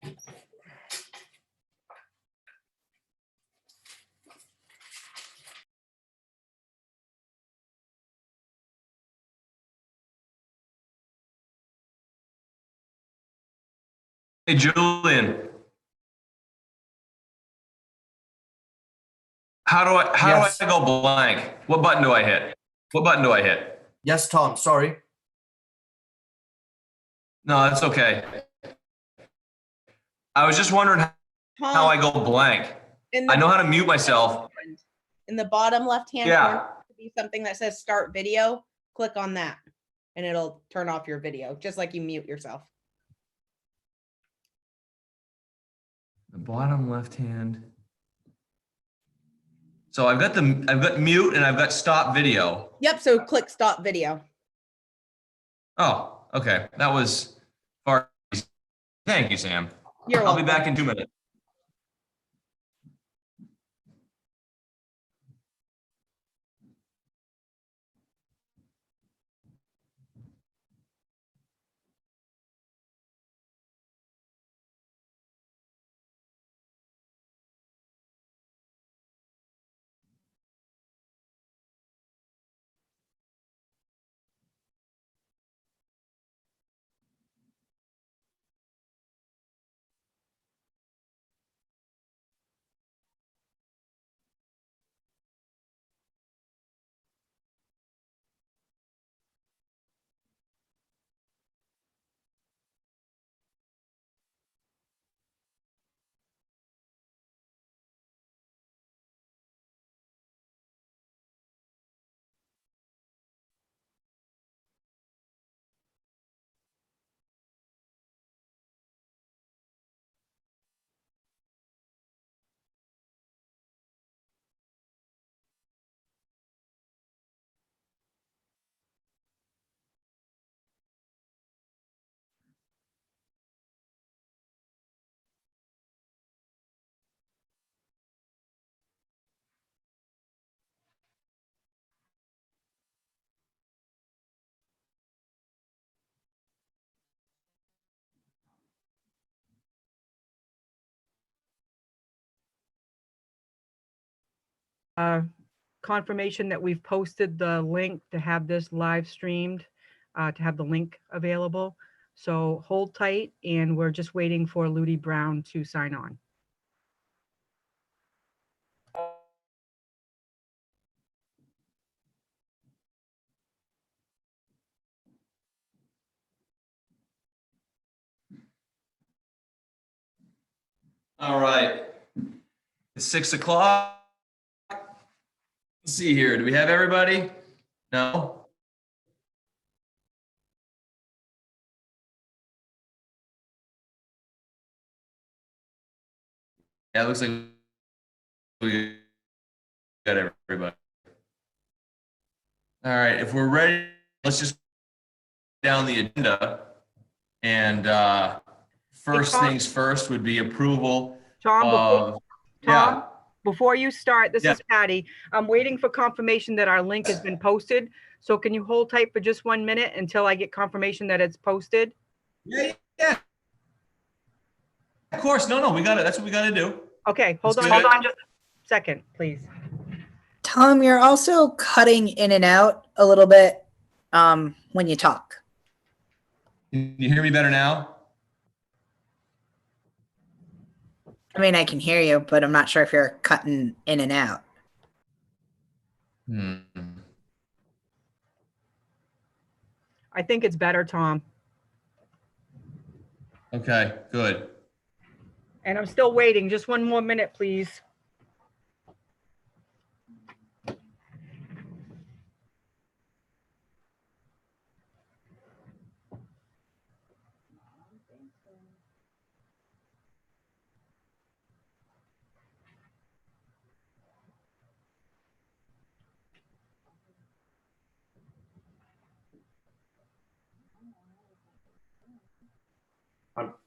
Hey, Julian, how do Yes. I go blank? What button do I hit? What button do I hit? Yes, Tom, sorry. No, that's okay. I was just wondering how Tom, I go blank. in I the know how to mute myself. in the bottom left-hand corner, Yeah. should be something that says start video. Click on that and it'll turn off your video, just like you mute yourself. The bottom left hand. So I've got mute and I've got stop video. Yep, so click stop video. Oh, okay. That was far easy. Thank you, Sam. You're I'll be welcome. back in 2 minutes. Confirmation that we've posted the link to have this live streamed, to have the link available. So hold tight, and we're just waiting for Ludi Brown to sign on. All right. It's 6 o'clock. Let's see here. Do we have everybody? No? Yeah, it looks like we got everybody. All right. If we're ready, let's just down the agenda. And first Tom. things first would be approval Tom, of, Tom, before you start, this Yeah. is Patty. I'm waiting for confirmation that our link has been posted. So can you hold tight for just 1 minute until I get confirmation that it's posted? Yeah. Of course. No, we got it. That's what we got to do. Okay, Let's hold do it. on just a second, please. Tom, you're also cutting in and out a little bit when you talk. Can you hear me better now? I mean, I can hear you, but I'm not sure if you're cutting in and out. I think it's better, Tom. Okay, good. And I'm still waiting. Just 1 more minute, please.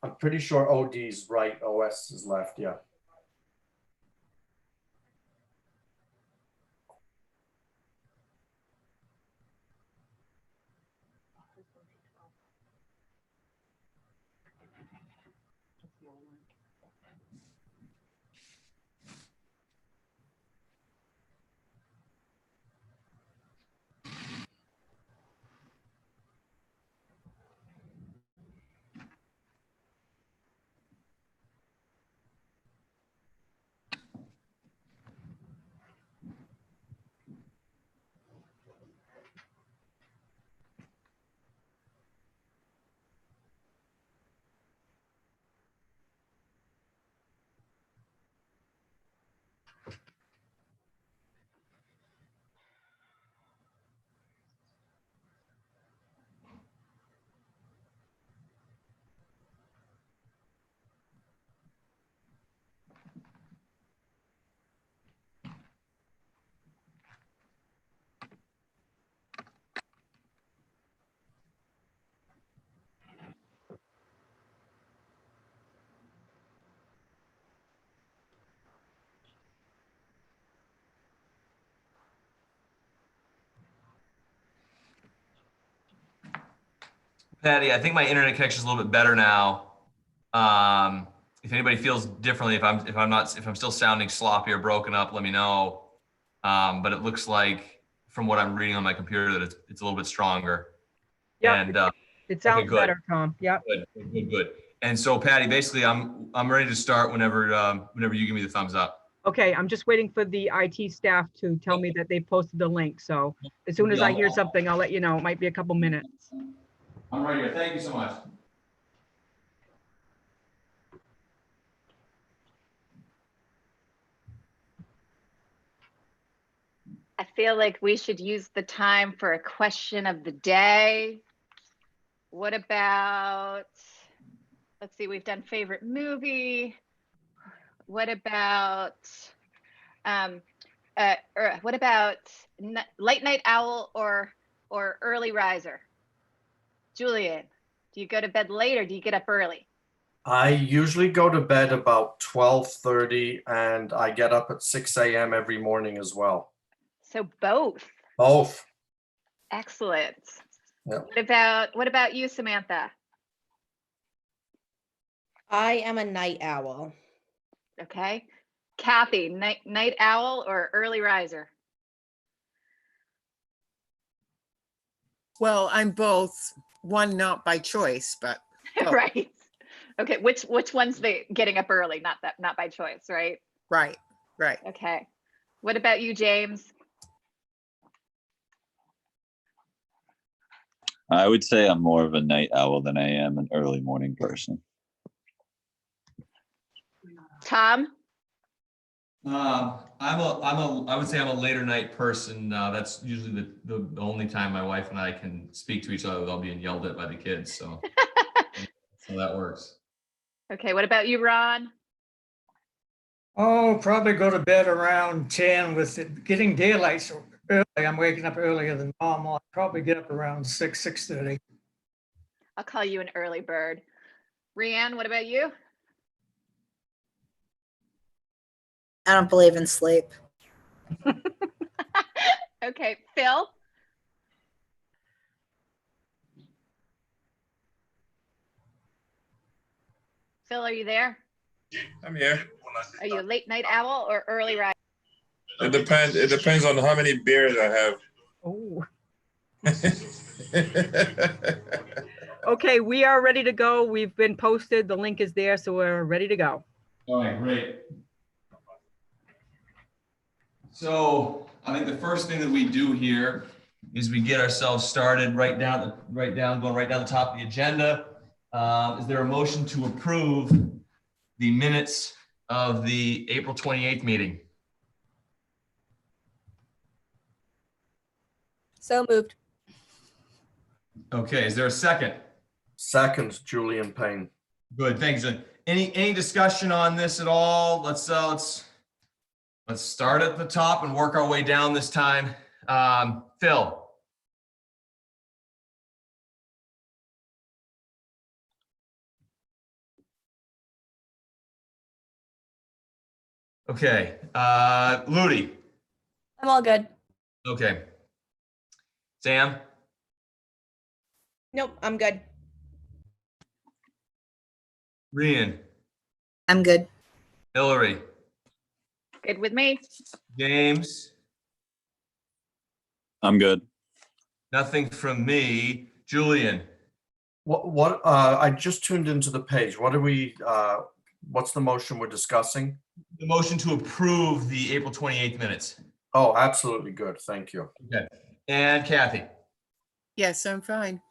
I'm pretty sure OD's right, OS is left, yeah. Patty, I think my internet connection is a little bit better now. If anybody feels differently, if I'm still sounding sloppy or broken up, let me know. But it looks like from what I'm reading on my computer that it's a little bit stronger. Yeah, And it sounds good. better, Tom. Yep. good. And so Patty, basically I'm ready to start whenever you give me the thumbs up. Okay, I'm just waiting for the IT staff to tell me that they posted the link. So as soon as I hear something, I'll let you know. It might be a couple minutes. I'm right here. Thank you so much. I feel like we should use the time for a question of the day. What about, let's see, we've done favorite movie. What about, late night owl or early riser? Julian, do you go to bed late or do you get up early? I usually go to bed about 12:30 and I get up at 6 a.m. every morning as well. So both. Both. Excellent. Yeah. What about you, Samantha? I am a night owl. Okay. Kathy, night owl or early riser? Well, I'm both. One not by choice, but Oh. Right. Okay. Which one's the getting up early? Not by choice, right? right. Okay. What about you, James? I would say I'm more of a night owl than I am an early morning person. Tom? I would say I'm a later night person. That's usually the only time my wife and I can speak to each other without being yelled at by the kids. So, so that works. Okay. What about you, Ron? Oh, probably go to bed around 10 with it getting daylight so early. I'm waking up earlier than normal. I'll probably get up around 6:30. I'll call you an early bird. Rianne, what about you? I don't believe in sleep. Okay. Phil? Phil, are you there? I'm here. Are you a late night owl or early riser? It depends. It depends on how many beers I Oh, have. okay. We are ready to go. We've been posted. The link is there, so we're ready to go. All right, great. So I think the first thing that we do here is we get ourselves started going right down the top of the agenda. Is there a motion to approve the minutes of the April 28th meeting? So moved. Okay, is there a second? Second, Julian Payne. Good, thanks. Any discussion on this at all? Let's start at the top and work our way down this time. Phil. Okay, Ludi. I'm all good. Okay. Sam. Nope, I'm good. Rian. I'm good. Hillary. Good with me. James. I'm good. Nothing from me. Julian. What I just tuned into the page. What are we what's the motion we're discussing? The motion to approve the April 28th minutes. Oh, absolutely good. Thank you. Okay. And Kathy. Yes, I'm fine.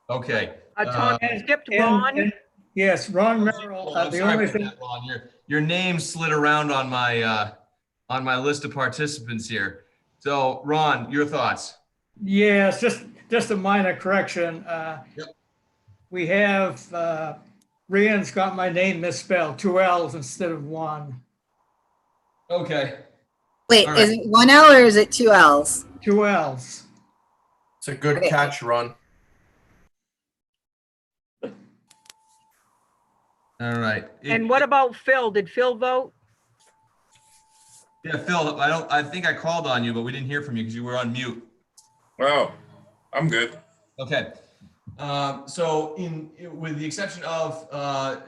Okay. Tom, you skipped And- Ron. and- Yes, Ron Merrill. I'm The sorry only about thing, that, Ron. Your name slid around on my list of participants here. So Ron, your thoughts? yes, just a minor correction. We have, Rand's got my name misspelled, 2 L's instead of 1. Okay. Wait, All is right. it 1 L or is it 2 L's? 2 L's. It's a good Okay. catch, Ron. All right. And what about Phil? Did Phil vote? Yeah, Phil, I think I called on you, but we didn't hear from you because you were on mute. Wow, I'm good. Okay. So with the exception of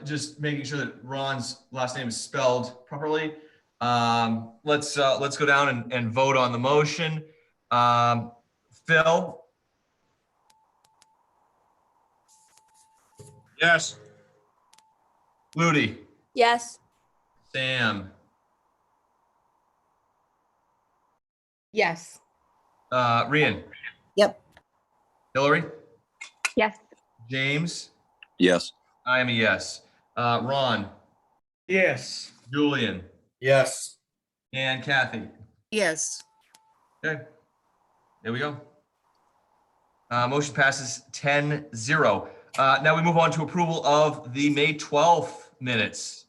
just making sure that Ron's last name is spelled properly, let's go down and vote on the motion. Phil, Yes. Ludi, Yes. Sam, Yes. Rian, Yep. Hillary, Yes. James, Yes. I am a yes. Ron, Yes. Julian, Yes. and Kathy. yes, Okay, there we go. Motion passes 10-0. Now we move on to approval of the May 12th minutes.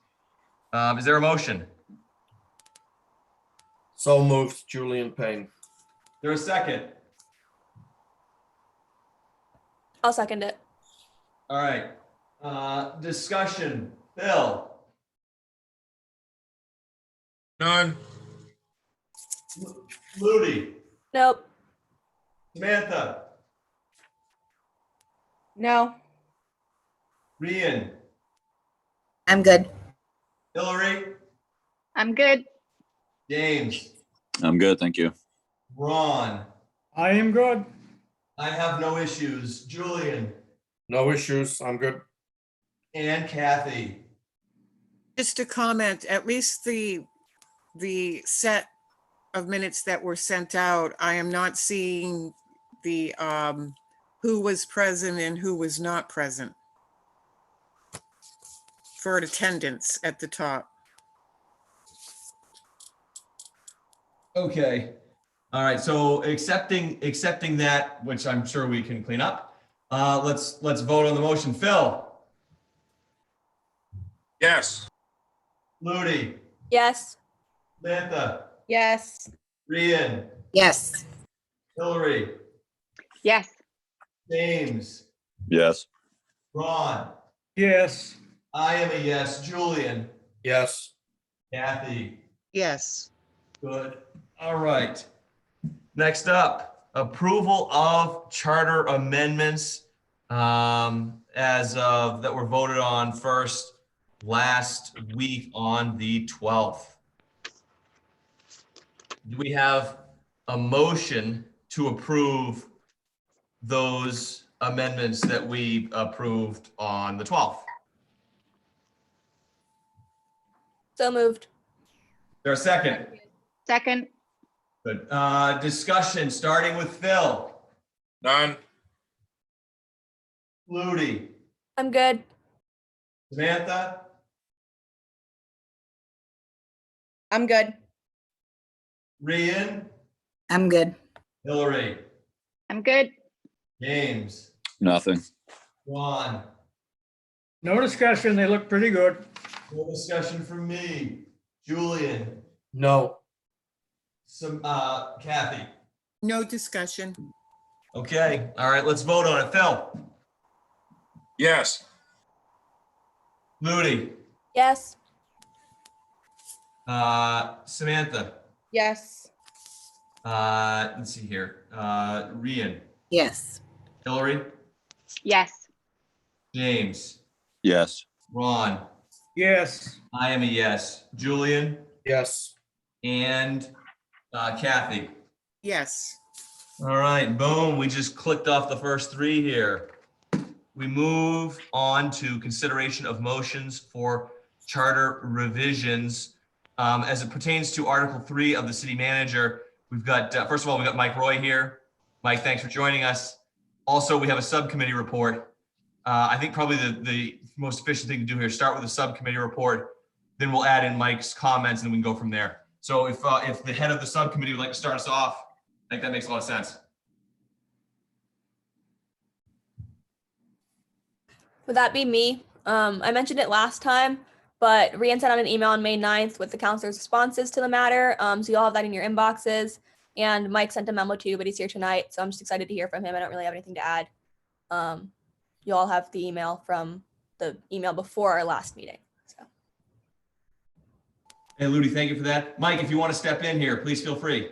Is there a motion? So moved, Julian Payne. There a second? I'll second it. All right. Discussion. Bill, None. Ludi, Nope. Samantha, No. Rian, I'm good. Hillary, I'm good. James, I'm good, thank you. Ron. I am good. I have no issues. Julian No issues. I'm good. and Kathy. just a comment, at least the set of minutes that were sent out, I am not seeing the who was present and who was not present for attendance at the top. Okay. All right. So accepting that, which I'm sure we can clean up. Let's vote on the motion. Phil, Yes. Ludi, Yes. Samantha, Yes. Rian, Yes. Hillary, Yes. James, Yes. Ron. Yes. I am a yes. Julian, Yes. Kathy. Yes, Good. All right. Next up, approval of charter amendments as of that were voted on first last week on the 12th. Do we have a motion to approve those amendments that we approved on the 12th? So moved. There a second? Second. Good. Discussion, starting with Phil. None. Flutie. I'm good. Samantha. I'm good. Rian. I'm good. Hillary. I'm good. James. Nothing. Juan. No discussion. They look pretty good. No discussion from me. Julian. No. Some Kathy. no discussion. Okay. All right. Let's vote on it. Phil. Yes. Flutie. Yes. Samantha. Yes. Let's see here. Rian. Yes. Hillary. Yes. James. Yes. Ron. Yes. I am a yes. Julian Yes. and Kathy. Yes, All right, boom. We just clicked off the first three here. We move on to consideration of motions for charter revisions. As it pertains to Article 3 of the city manager, we've got, first of all, we got Mike Roy here. Mike, thanks for joining us. Also, we have a subcommittee report. I think probably the most efficient thing to do here is start with a subcommittee report, then we'll add in Mike's comments and then we can go from there. So if the head of the subcommittee would like to start us off, I think that makes a lot of sense. Would that be me? I mentioned it last time, but Rian sent out an email on May 9th with the councilor's responses to the matter. So you'll have that in your inboxes. And Mike sent a memo too, but he's here tonight. So I'm just excited to hear from him. I don't really have anything to add. You all have the email from the email before our last meeting. So Hey, Ludi, thank you for that. Mike, if you want to step in here, please feel free.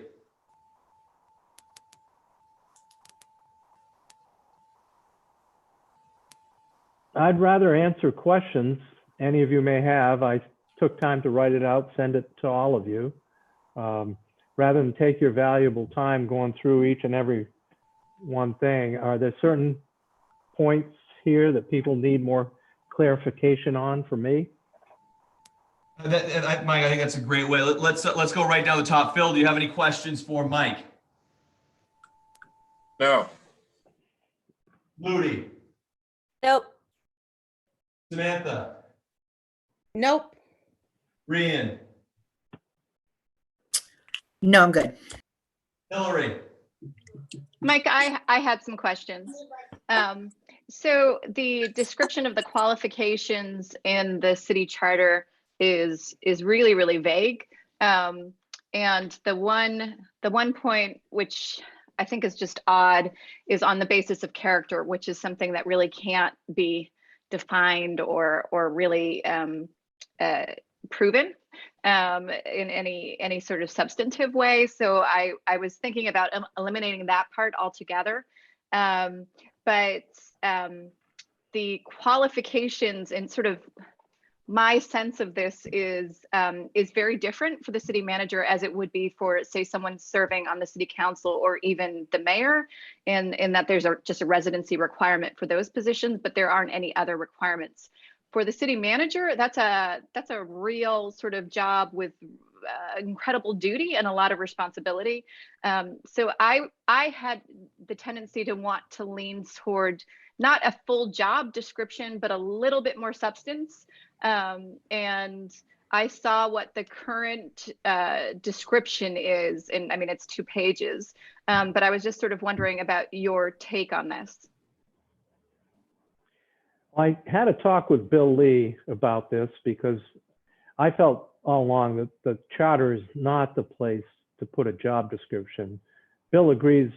I'd rather answer questions any of you may have. I took time to write it out, send it to all of you. Rather than take your valuable time going through each and every one thing, are there certain points here that people need more clarification on for me? Mike, I think that's a great way. Let's go right down the top. Phil, do you have any questions for Mike? No. Ludi, Nope. Samantha, Nope. Rian, No, I'm good. Hillary. Mike, I had some questions. So the description of the qualifications in the city charter is really, really vague. And the one point which I think is just odd is on the basis of character, which is something that really can't be defined or really proven in any sort of substantive way. So I was thinking about eliminating that part altogether. But the qualifications and sort of my sense of this is very different for the city manager as it would be for, say, someone serving on the city council or even the mayor, in that there's just a residency requirement for those positions, but there aren't any other requirements. For the city manager, that's a real sort of job with incredible duty and a lot of responsibility. So I had the tendency to want to lean toward not a full job description, but a little bit more substance. And I saw what the current description is, and I mean, it's 2 pages, but I was just sort of wondering about your take on this. I had a talk with Bill Lee about this because I felt all along that the charter is not the place to put a job description. Bill agrees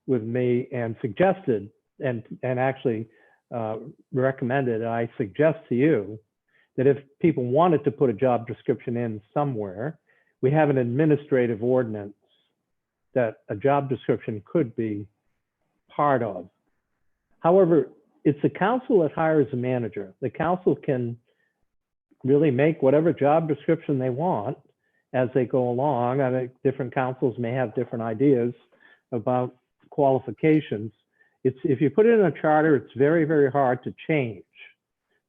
with me and suggested and actually recommended, I suggest to you that if people wanted to put a job description in somewhere, we have an administrative ordinance that a job description could be part of. However, it's the council that hires a manager. The council can really make whatever job description they want as they go along. I think different councils may have different ideas about qualifications. If you put it in a charter, it's very, very hard to change.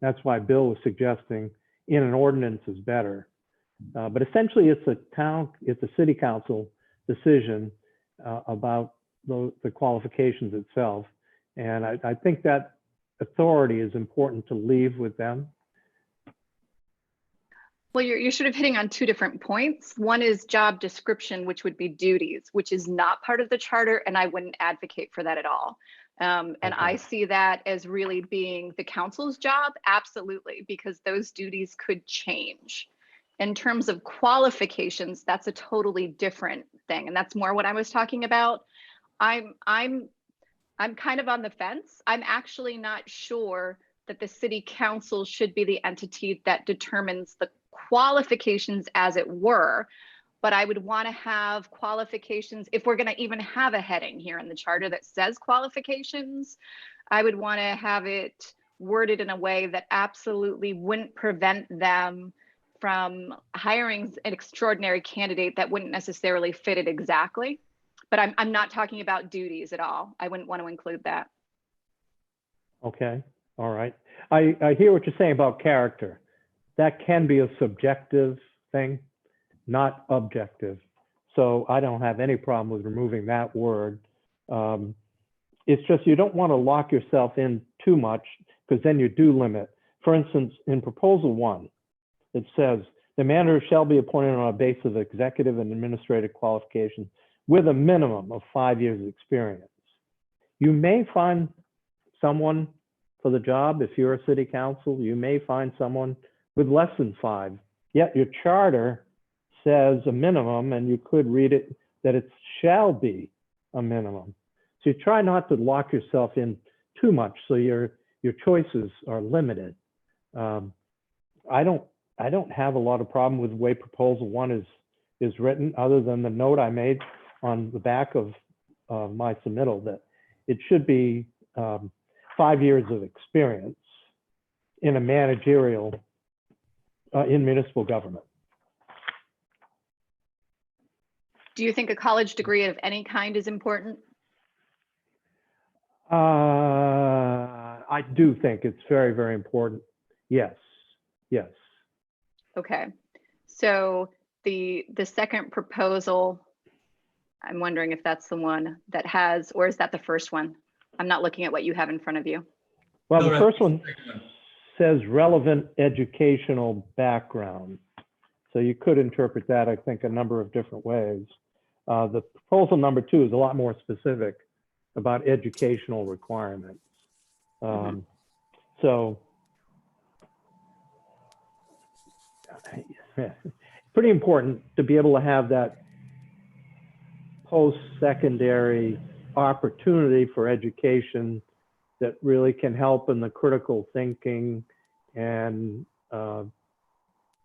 That's why Bill was suggesting in an ordinance is better. But essentially it's a city council decision about the qualifications itself. And I think that authority is important to leave with them. Well, you're sort of hitting on 2 different points. One is job description, which would be duties, which is not part of the charter, and I wouldn't advocate for that at all. And I see that as really being the council's job, absolutely, because those duties could change. In terms of qualifications, that's a totally different thing, and that's more what I was talking about. I'm kind of on the fence. I'm actually not sure that the city council should be the entity that determines the qualifications, as it were, but I would want to have qualifications. If we're going to even have a heading here in the charter that says qualifications, I would want to have it worded in a way that absolutely wouldn't prevent them from hiring an extraordinary candidate that wouldn't necessarily fit it exactly. But I'm not talking about duties at all. I wouldn't want to include that. Okay, all right. I hear what you're saying about character. That can be a subjective thing, not objective. So I don't have any problem with removing that word. It's just you don't want to lock yourself in too much because then you do limit. For instance, in proposal 1, it says the manager shall be appointed on a basis of executive and administrative qualifications with a minimum of 5 years of experience. You may find someone for the job. If you're a city council, you may find someone with less than 5. Yet your charter says a minimum, and you could read it that it shall be a minimum. So you try not to lock yourself in too much so your choices are limited. I don't have a lot of problem with the way proposal 1 is written, other than the note I made on the back of my submittal that it should be 5 years of experience. in a managerial, in municipal government. Do you think a college degree of any kind is important? I do think it's very, very important. Yes, yes. Okay, so the second proposal, I'm wondering if that's the one that has, or is that the first one? I'm not looking at what you have in front of you. Well, No, the first one says relevant educational background. So you could interpret that, I think, a number of different ways. The proposal number 2 is a lot more specific about educational requirements. So pretty important to be able to have that post-secondary opportunity for education that really can help in the critical thinking and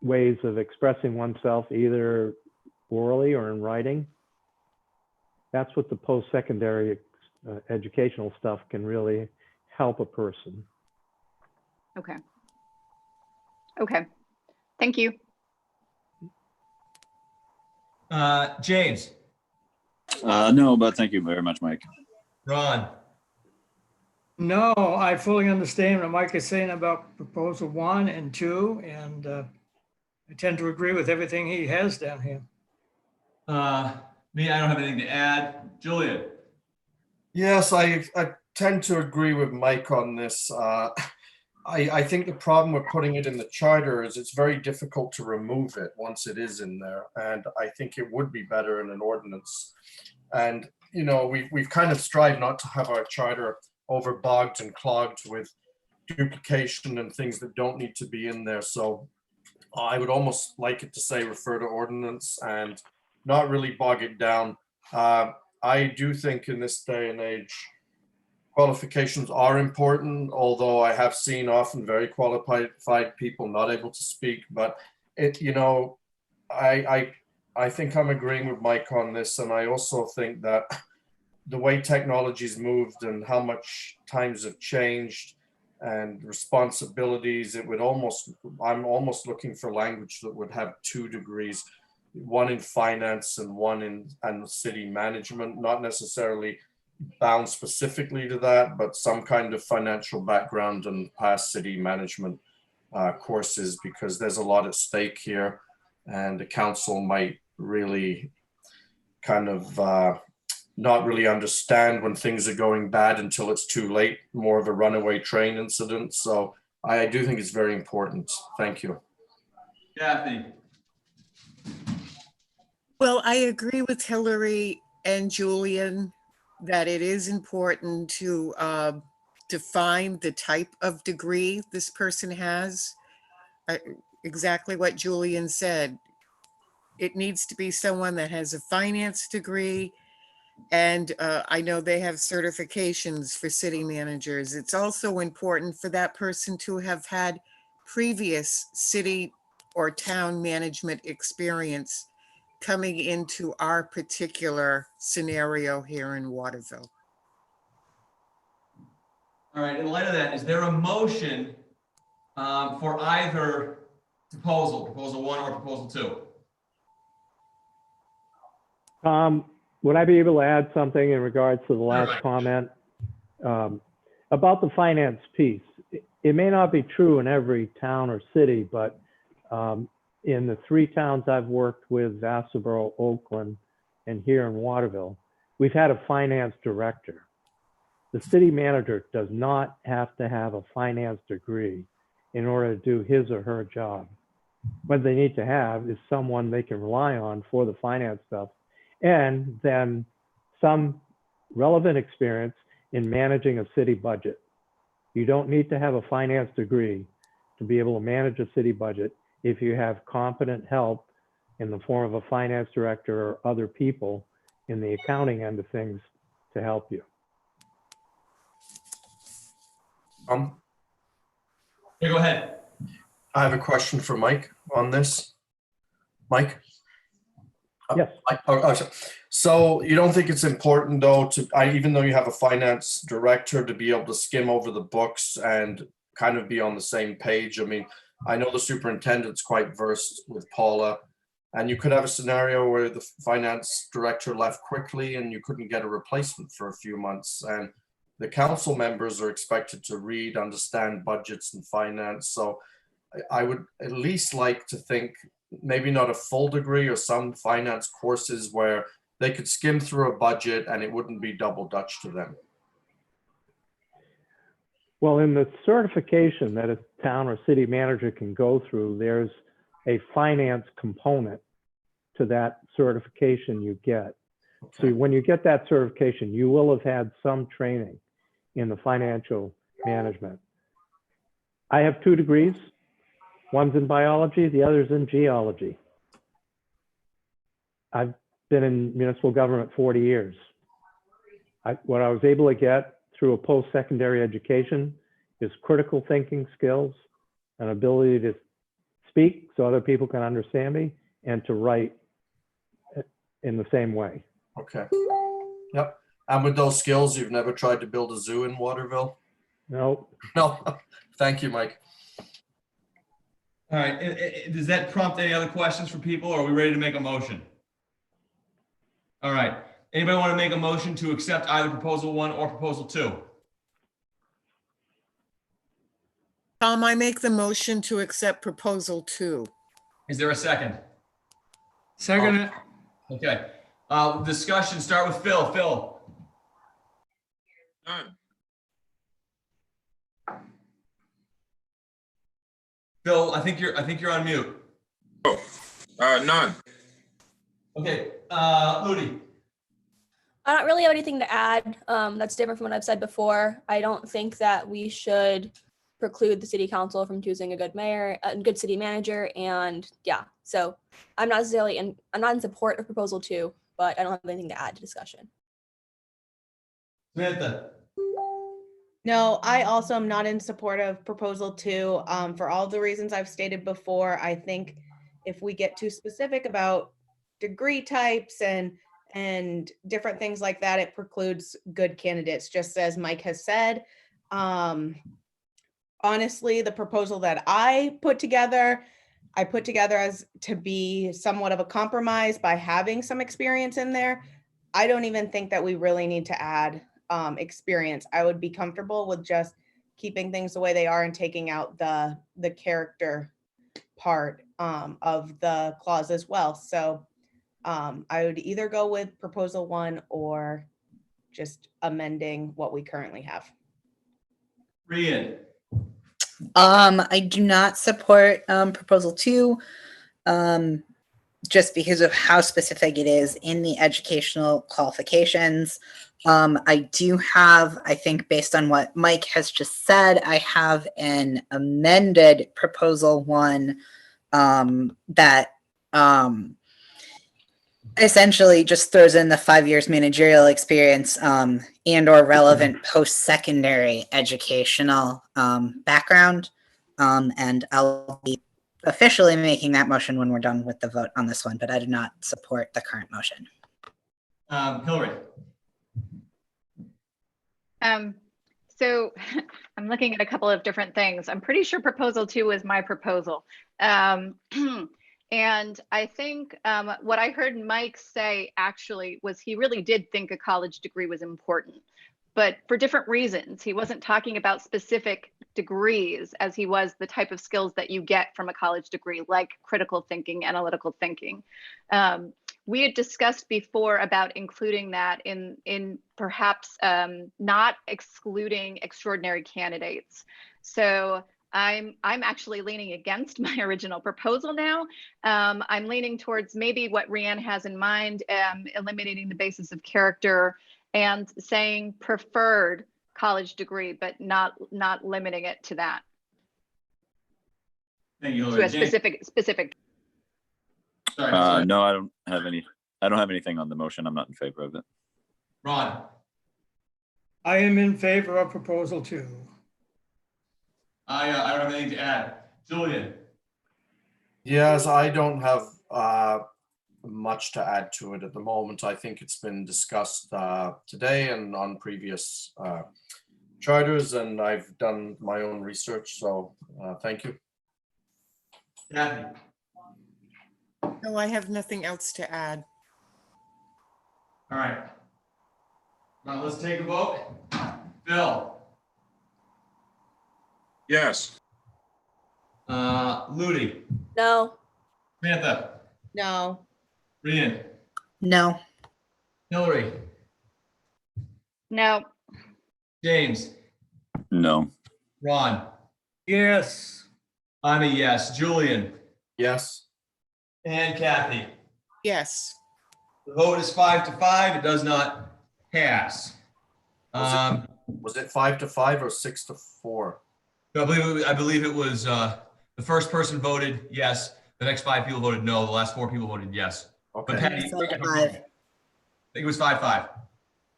ways of expressing oneself either orally or in writing. That's what the post-secondary educational stuff can really help a person. Okay. Okay, thank you. James, No, but thank you very much, Mike. Ron, No, I fully understand what Mike is saying about proposal 1 and 2, and I tend to agree with everything he has down here. me, I don't have anything to add. Julian? Yes, I tend to agree with Mike on this. I think the problem with putting it in the charter is it's very difficult to remove it once it is in there. And I think it would be better in an ordinance. And, you know, we've kind of strived not to have our charter overbogged and clogged with duplication and things that don't need to be in there. So I would almost like it to say refer to ordinance and not really bog it down. I do think in this day and age, qualifications are important, although I have seen often very qualified people not able to speak. But it, you know, I think I'm agreeing with Mike on this, and I also think that the way technology's moved and how much times have changed and responsibilities, it would almost, I'm almost looking for language that would have 2 degrees, one in finance and one in city management, not necessarily bound specifically to that, but some kind of financial background and past city management courses, because there's a lot at stake here, and the council might really kind of not really understand when things are going bad until it's too late, more of a runaway train incident. So I do think it's very important. Thank you. Kathy? Well, I agree with Hillary and Julian that it is important to define the type of degree this person has. Exactly what Julian said. It needs to be someone that has a finance degree, and I know they have certifications for city managers. It's also important for that person to have had previous city or town management experience coming into our particular scenario here in Waterville. All right, in light of that, is there a motion for either proposal 1 or proposal 2? Would I be able to add something in regards to the last Right. comment? About the finance piece? It may not be true in every town or city, but in the 3 towns I've worked with, Vassarboro, Oakland, and here in Waterville, we've had a finance director. The city manager does not have to have a finance degree in order to do his or her job. What they need to have is someone they can rely on for the finance stuff, and then some relevant experience in managing a city budget. You don't need to have a finance degree to be able to manage a city budget if you have competent help in the form of a finance director or other people in the accounting end of things to help you. Yeah, go ahead. I have a question for Mike on this. Mike? Yes. So you don't think it's important though to, even though you have a finance director, to be able to skim over the books and kind of be on the same page. I mean, I know the superintendent's quite versed with Paula, and you could have a scenario where the finance director left quickly and you couldn't get a replacement for a few months. And the council members are expected to read, understand budgets and finance. So I would at least like to think maybe not a full degree or some finance courses where they could skim through a budget and it wouldn't be double Dutch to them. Well, in the certification that a town or city manager can go through, there's a finance component to that certification you get. So when you get that certification, you will have had some training in the financial management. I have 2 degrees. One's in biology, the other's in geology. I've been in municipal government 40 years. What I was able to get through a post-secondary education is critical thinking skills, an ability to speak so other people can understand me, and to write in the same way. Okay. Yep. And with those skills, you've never tried to build a zoo in Waterville? No. No. Thank you, Mike. All right, does that prompt any other questions for people, or are we ready to make a motion? All right, anybody want to make a motion to accept either proposal 1 or proposal 2? Tom, I make the motion to accept proposal 2. Is there a second? Second it. Okay, discussion, start with Phil. Phil? None. Phil, I think you're on mute. None. Okay, Ludi? I don't really have anything to add. That's different from what I've said before. I don't think that we should preclude the city council from choosing a good mayor, a good city manager, and yeah. So I'm not in support of proposal 2, but I don't have anything to add to discussion. Samantha? No, I also am not in support of proposal 2. For all the reasons I've stated before, I think if we get too specific about degree types and different things like that, it precludes good candidates, just as Mike has said. Honestly, the proposal that I put together as to be somewhat of a compromise by having some experience in there. I don't even think that we really need to add experience. I would be comfortable with just keeping things the way they are and taking out the character part of the clause as well. So I would either go with proposal 1 or just amending what we currently have. Rian? I do not support proposal 2, just because of how specific it is in the educational qualifications. I do have, I think based on what Mike has just said, I have an amended proposal 1 that essentially just throws in the 5 years managerial experience and or relevant post-secondary educational background. And I'll be officially making that motion when we're done with the vote on this one, but I do not support the current motion. Hillary? So I'm looking at a couple of different things. I'm pretty sure proposal 2 was my proposal. And I think what I heard Mike say actually was he really did think a college degree was important, but for different reasons. He wasn't talking about specific degrees as he was the type of skills that you get from a college degree, like critical thinking, analytical thinking. We had discussed before about including that in perhaps not excluding extraordinary candidates. So I'm actually leaning against my original proposal now. I'm leaning towards maybe what Rianne has in mind, eliminating the basis of character and saying preferred college degree, but not limiting it to that. Thank you, To Hillary. a specific. Sorry. No, I don't have anything on the motion. I'm not in favor of it. Ron? I am in favor of proposal 2. I don't have anything to add. Julian? Yes, I don't have much to add to it at the moment. I think it's been discussed today and on previous charters and I've done my own research, so thank you. Kathy? No, I have nothing else to add. All right. Now let's take a vote. Bill? Yes. Ludi? No. Samantha? No. Rian? No. Hillary? No, James? No. Ron? Yes. I'm a yes. Julian? Yes. And Kathy? Yes. The vote is 5-5. It does not pass. Was it 5-5 or 6-4? I believe it was the first person voted yes. The next 5 people voted no. The last 4 people voted yes. But Okay, Patty, 5-5. I think it was 5-5.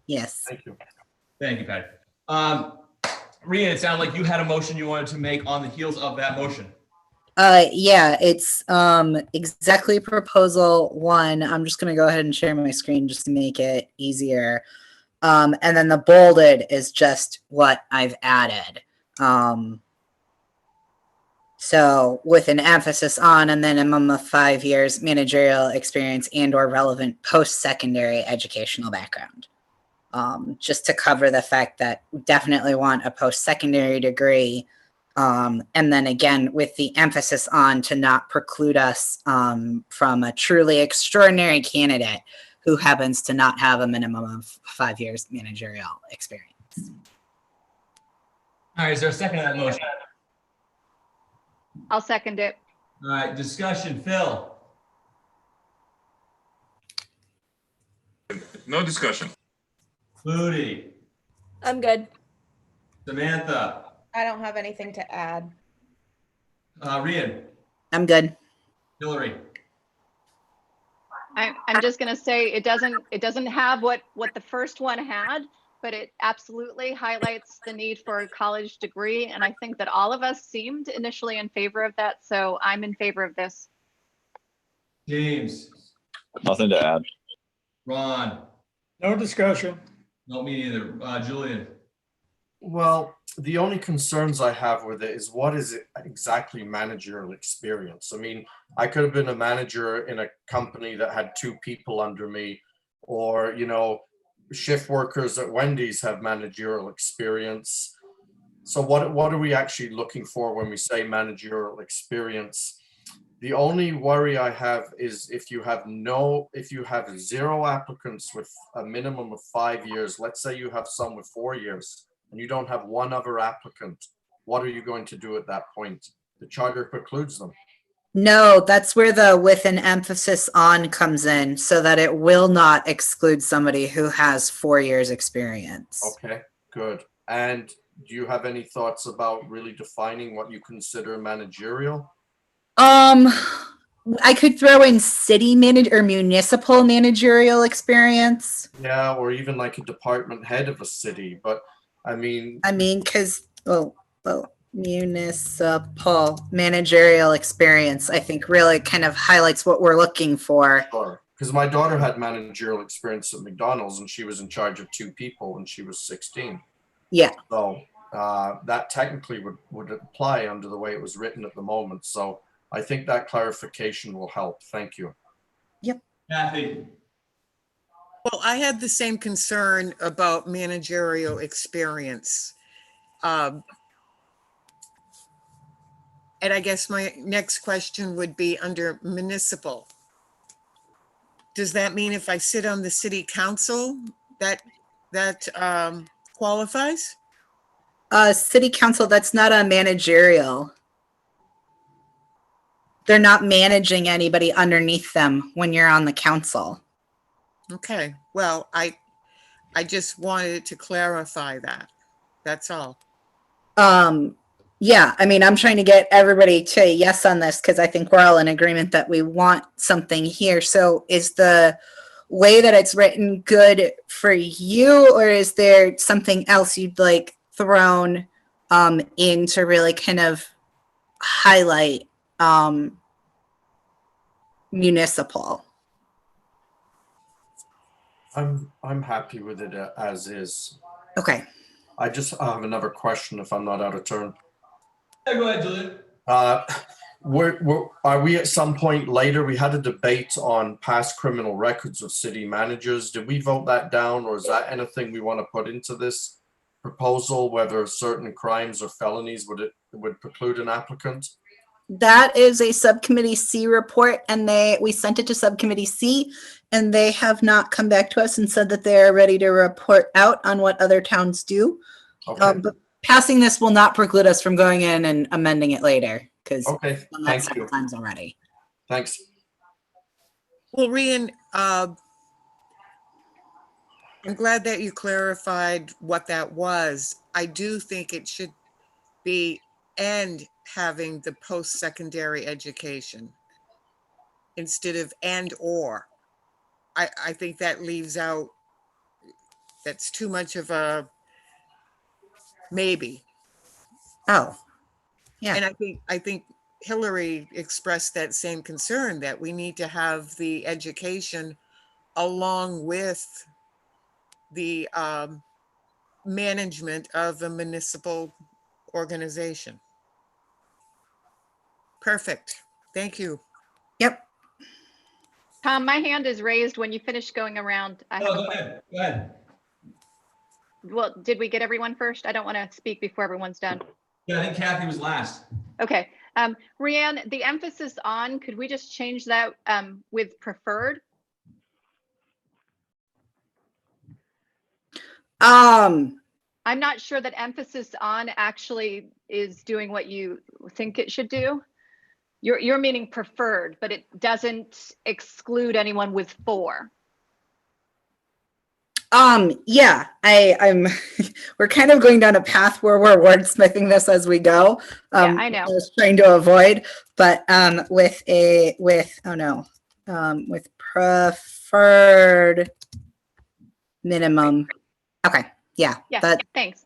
Yes. thank you. Thank you, Patty. Rian, it sounded like you had a motion you wanted to make on the heels of that motion. Yeah, it's exactly proposal 1. I'm just gonna go ahead and share my screen just to make it easier. And then the bolded is just what I've added. So with an emphasis on a minimum of 5 years managerial experience and or relevant post-secondary educational background. Just to cover the fact that we definitely want a post-secondary degree. And then again, with the emphasis on to not preclude us from a truly extraordinary candidate who happens to not have a minimum of 5 years managerial experience. All right, is there a second to that motion? I'll second it. All right, discussion. Phil? No discussion. Ludi? I'm good. Samantha? I don't have anything to add. Rian? I'm good. Hillary? I'm just gonna say it doesn't have what the first one had, but it absolutely highlights the need for a college degree. And I think that all of us seemed initially in favor of that. So I'm in favor of this. James? Nothing to add. Ron? No discussion. No, me neither. Julian? Well, the only concerns I have with it is what is it exactly managerial experience? I mean, I could have been a manager in a company that had 2 people under me, or, you know, shift workers at Wendy's have managerial experience. So what are we actually looking for when we say managerial experience? The only worry I have is if you have 0 applicants with a minimum of 5 years, let's say you have some with 4 years, and you don't have one other applicant, what are you going to do at that point? The charter precludes them. No, that's where the with an emphasis on comes in, so that it will not exclude somebody who has 4 years experience. Okay, good. And do you have any thoughts about really defining what you consider managerial? I could throw in city manager or municipal managerial experience. Yeah, or even like a department head of a city, but I mean, Because municipal managerial experience, I think, really kind of highlights what we're looking for. because my daughter had managerial experience at McDonald's and she was in charge of 2 people when she was 16. Yeah. So that technically would apply under the way it was written at the moment. So I think that clarification will help. Thank you. Kathy? Well, I had the same concern about managerial experience. And I guess my next question would be under municipal. Does that mean if I sit on the city council, that qualifies? City council, that's not a managerial. They're not managing anybody underneath them when you're on the council. Okay, well, I just wanted to clarify that. That's all. Yeah, I mean, I'm trying to get everybody to yes on this because I think we're all in agreement that we want something here. So is the way that it's written good for you, or is there something else you'd like thrown in to really kind of highlight municipal? I'm happy with it as is. Okay. I just have another question if I'm not out of turn. Yeah, go ahead, Julian. Are we at some point later? We had a debate on past criminal records of city managers. Did we vote that down, or is that anything we want to put into this proposal? Whether certain crimes or felonies would preclude an applicant? That is a subcommittee C report, and we sent it to subcommittee C, and they have not come back to us and said that they're ready to report out on what other towns do. Okay. But passing this will not preclude us from going in and amending it later, because Okay. that's Thank you. times already. Thanks. Well, Rian, I'm glad that you clarified what that was. I do think it should be and having the post-secondary education instead of and or. I think that leaves out, that's too much of a maybe. Oh, yeah. And I think Hillary expressed that same concern, that we need to have the education along with the management of a municipal organization. Perfect. Thank you. Yep. Tom, my hand is raised. When you finish going around, I have a Go question. ahead. Go ahead. Well, did we get everyone first? I don't want to speak before everyone's done. Yeah, I think Kathy was last. Okay. Rianne, the emphasis on, could we just change that with preferred? I'm not sure that emphasis on actually is doing what you think it should do. You're meaning preferred, but it doesn't exclude anyone with 4. Yeah, I'm we're kind of going down a path where we're wordsmithing this as we go. Yeah, I know. I was trying to avoid, but with preferred minimum. Okay, yeah. Yeah, thanks.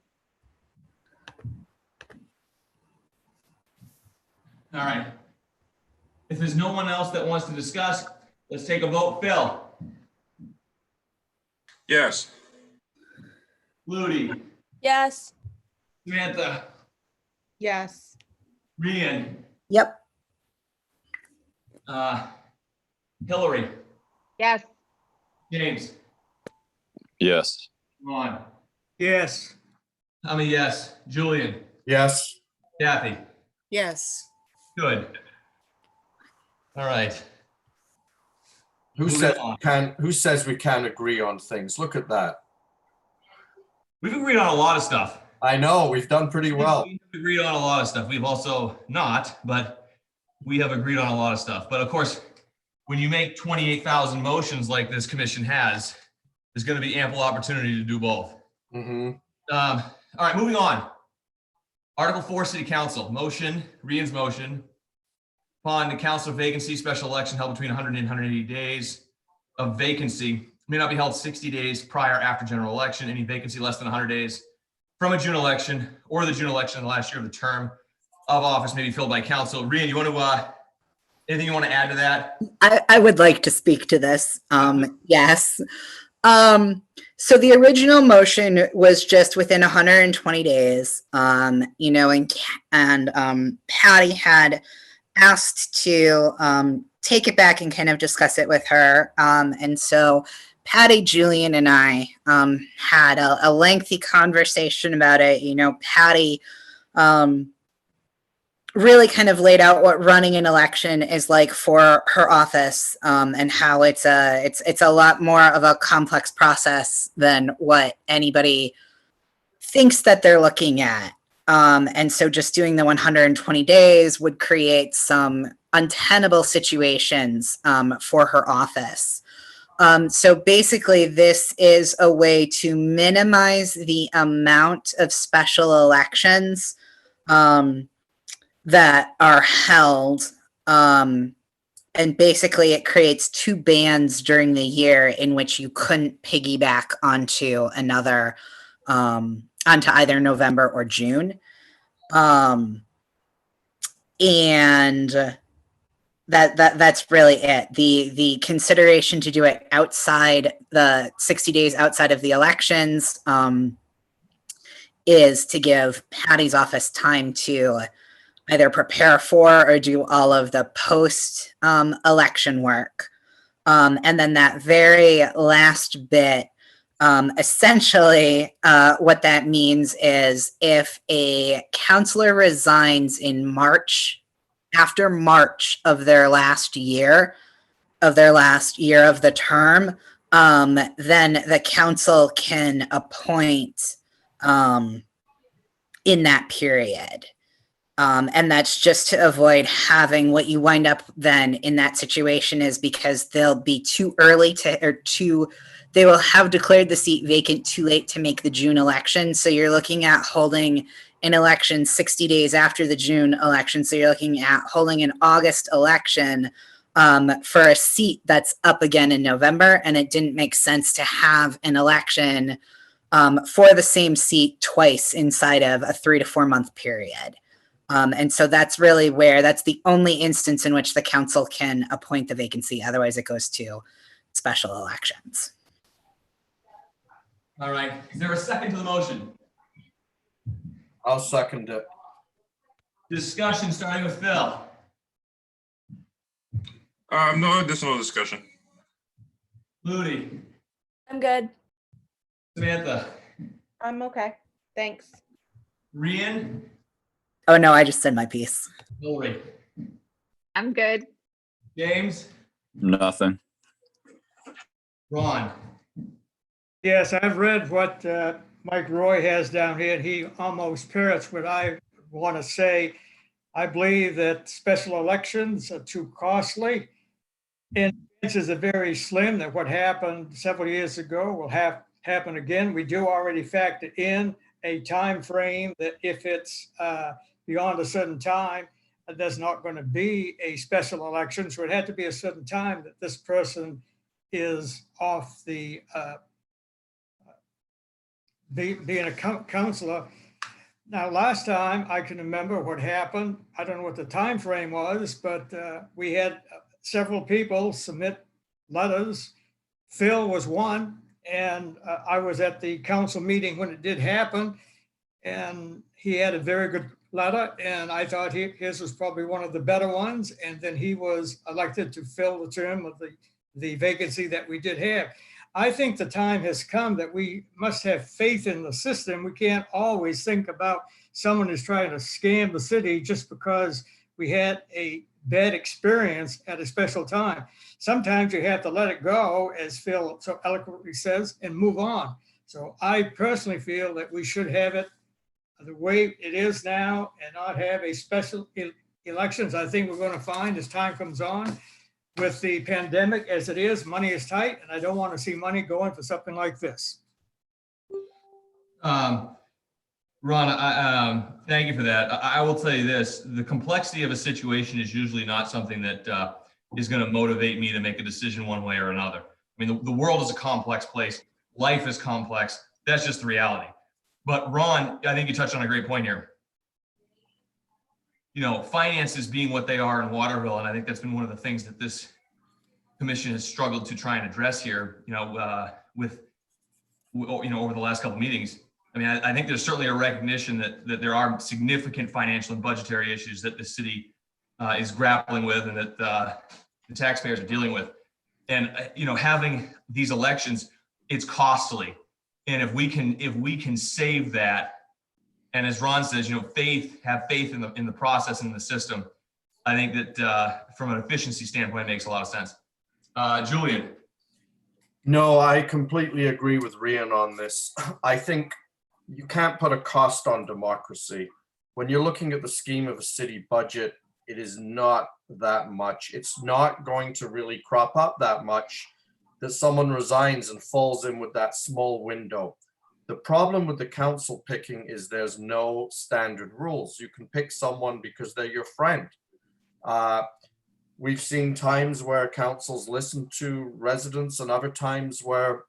All right. If there's no one else that wants to discuss, let's take a vote. Phil. Yes. Ludi. Yes. Samantha. Yes. Rian. Yep. Hillary. Yes. James. Yes. Ron. Yes. I'm a yes. Julian. Yes. Kathy. Yes. Good. All right. Who Moving says on. who says we can't agree on things? Look at that. We've agreed on a lot of stuff. I know, we've done pretty well. We've agreed on a lot of stuff. We've also not, but we have agreed on a lot of stuff. But of course, when you make 28,000 motions like this commission has, there's going to be ample opportunity to do both. Mm-hmm. All right, moving on. Article 4, City Council. Motion, Rian's motion. Upon the council vacancy, special election held between 100 and 180 days of vacancy may not be held 60 days prior after general election. Any vacancy less than 100 days from a June election or the June election in the last year of the term of office may be filled by council. Rian, you want to, anything you want to add to that? I would like to speak to this. Yes. So the original motion was just within 120 days, and Patty had asked to take it back and kind of discuss it with her. And so Patty, Julian, and I had a lengthy conversation about it. Patty really kind of laid out what running an election is like for her office, and how it's a lot more of a complex process than what anybody thinks that they're looking at. And so just doing the 120 days would create some untenable situations for her office. So basically, this is a way to minimize the amount of special elections that are held. And basically, it creates 2 bands during the year in which you couldn't piggyback onto another, onto either November or June. And that's really it. The consideration to do it outside the 60 days outside of the elections is to give Patty's office time to either prepare for or do all of the post election work. And then that very last bit, essentially, what that means is if a counselor resigns in March, after March of their last year of the term, then the council can appoint in that period. And that's just to avoid having what you wind up then in that situation is because they'll be too early they will have declared the seat vacant too late to make the June election. So you're looking at holding an election 60 days after the June election. So you're looking at holding an August election for a seat that's up again in November. And it didn't make sense to have an election for the same seat twice inside of a 3 to 4 month period. And so that's the only instance in which the council can appoint the vacancy. Otherwise, it goes to special elections. All right. Is there a second to the motion? I'll second it. Discussion starting with Phil. No additional discussion. Flutie. I'm good. Samantha. I'm okay. Thanks. Rian. Oh, no, I just said my piece. Lori. I'm good. James. Nothing. Ron. Yes, I've read what Mike Roy has down here, and he almost parrots what I want to say. I believe that special elections are too costly. And chances are very slim that what happened several years ago will happen again. We do already factor in a time frame that if it's beyond a certain time, there's not going to be a special election. So it had to be a certain time that this person is off the being a counselor. Now, last time I can remember what happened. I don't know what the time frame was, but we had several people submit letters. Phil was one, and I was at the council meeting when it did happen, and he had a very good letter, and I thought his was probably one of the better ones, and then he was elected to fill the term of the vacancy that we did have. I think the time has come that we must have faith in the system. We can't always think about someone who's trying to scam the city just because we had a bad experience at a special time. Sometimes you have to let it go, as Phil so eloquently says, and move on. So I personally feel that we should have it the way it is now and not have a special elections. I think we're going to find as time comes on with the pandemic as it is, money is tight, and I don't want to see money going for something like this. Ron, thank you for that. I will tell you this, the complexity of a situation is usually not something that is going to motivate me to make a decision one way or another. I mean, the world is a complex place. Life is complex. That's just the reality. But Ron, I think you touched on a great point here. You know, finances being what they are in Waterville, and I think that's been one of the things that this commission has struggled to try and address here, over the last couple of meetings. I mean, I think there's certainly a recognition that there are significant financial and budgetary issues that the city is grappling with and that the taxpayers are dealing with. And, having these elections, it's costly. And if we can save that, and as Ron says, have faith in the process and in the system, I think that from an efficiency standpoint, it makes a lot of sense. Julian. No, I completely agree with Rian on this. I think you can't put a cost on democracy. When you're looking at the scheme of a city budget, it is not that much. It's not going to really crop up that much that someone resigns and falls in with that small window. The problem with the council picking is there's no standard rules. You can pick someone because they're your friend. We've seen times where councils listen to residents and other times where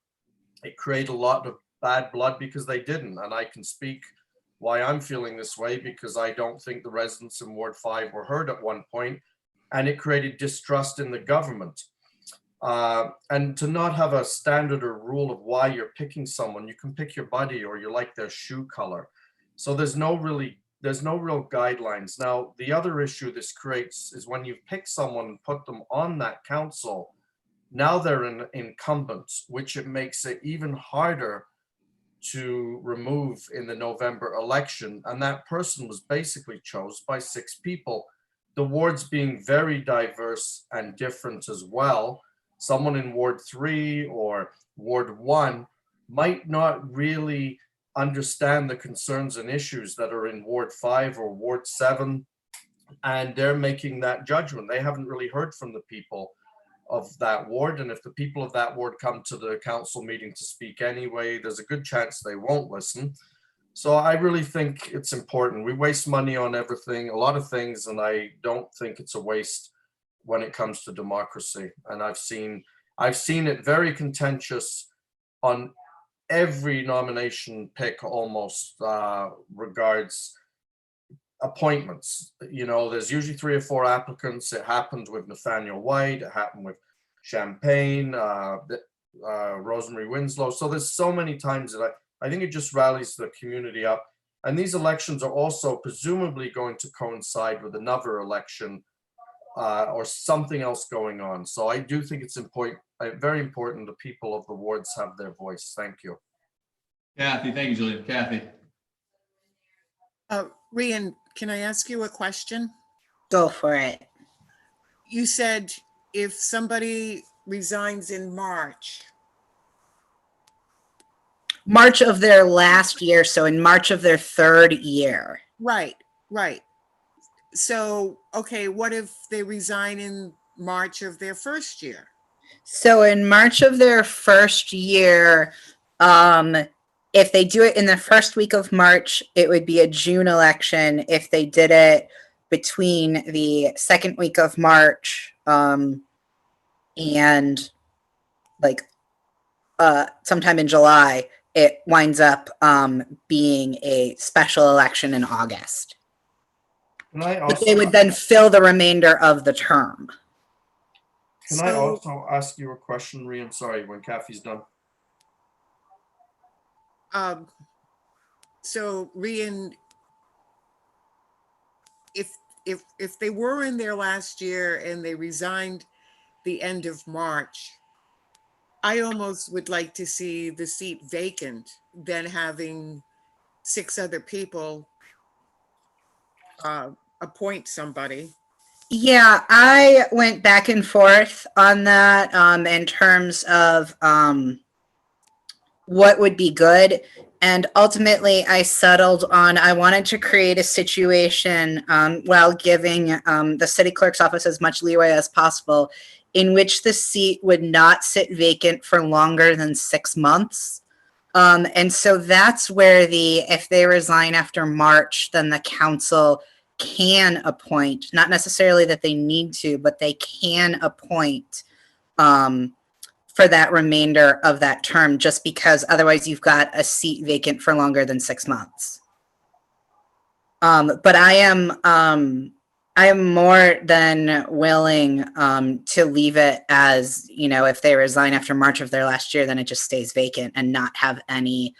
it created a lot of bad blood because they didn't. And I can speak why I'm feeling this way because I don't think the residents in Ward 5 were heard at one point, and it created distrust in the government. And to not have a standard or rule of why you're picking someone, you can pick your buddy or you like their shoe color. So there's no real guidelines. Now, the other issue this creates is when you pick someone and put them on that council, now they're an incumbent, which it makes it even harder to remove in the November election. And that person was basically chose by 6 people. The wards being very diverse and different as well. Someone in Ward 3 or Ward 1 might not really understand the concerns and issues that are in Ward 5 or Ward 7, and they're making that judgment. They haven't really heard from the people of that ward, and if the people of that ward come to the council meeting to speak anyway, there's a good chance they won't listen. So I really think it's important. We waste money on everything, a lot of things, and I don't think it's a waste when it comes to democracy. And I've seen it very contentious on every nomination pick almost regards appointments. You know, there's usually 3 or 4 applicants. It happened with Nathaniel White. It happened with Champagne, Rosemary Winslow. So there's so many times that I think it just rallies the community up. And these elections are also presumably going to coincide with another election or something else going on. So I do think it's important, very important the people of the wards have their voice. Thank you. Kathy, thank you, Julian. Kathy. Rian, can I ask you a question? Go for it. You said if somebody resigns in March. March of their last year, so in March of their 3rd year. Right. So, okay, what if they resign in March of their 1st year? So in March of their 1st year, if they do it in the 1st week of March, it would be a June election. If they did it between the 2nd week of March and like sometime in July, it winds up being a special election in August. But they would then fill the remainder of the term. Can I also ask you a question, Rian? Sorry, when Kathy's done. So Rian, if they were in their last year and they resigned the end of March, I almost would like to see the seat vacant than having 6 other people appoint somebody. Yeah, I went back and forth on that in terms of what would be good. And ultimately, I settled on I wanted to create a situation while giving the city clerk's office as much leeway as possible in which the seat would not sit vacant for longer than 6 months. And so that's where if they resign after March, then the council can appoint, not necessarily that they need to, but they can appoint for that remainder of that term, just because otherwise you've got a seat vacant for longer than 6 months. But I am more than willing to leave it as, you know, if they resign after March of their last year, then it just stays vacant and not have any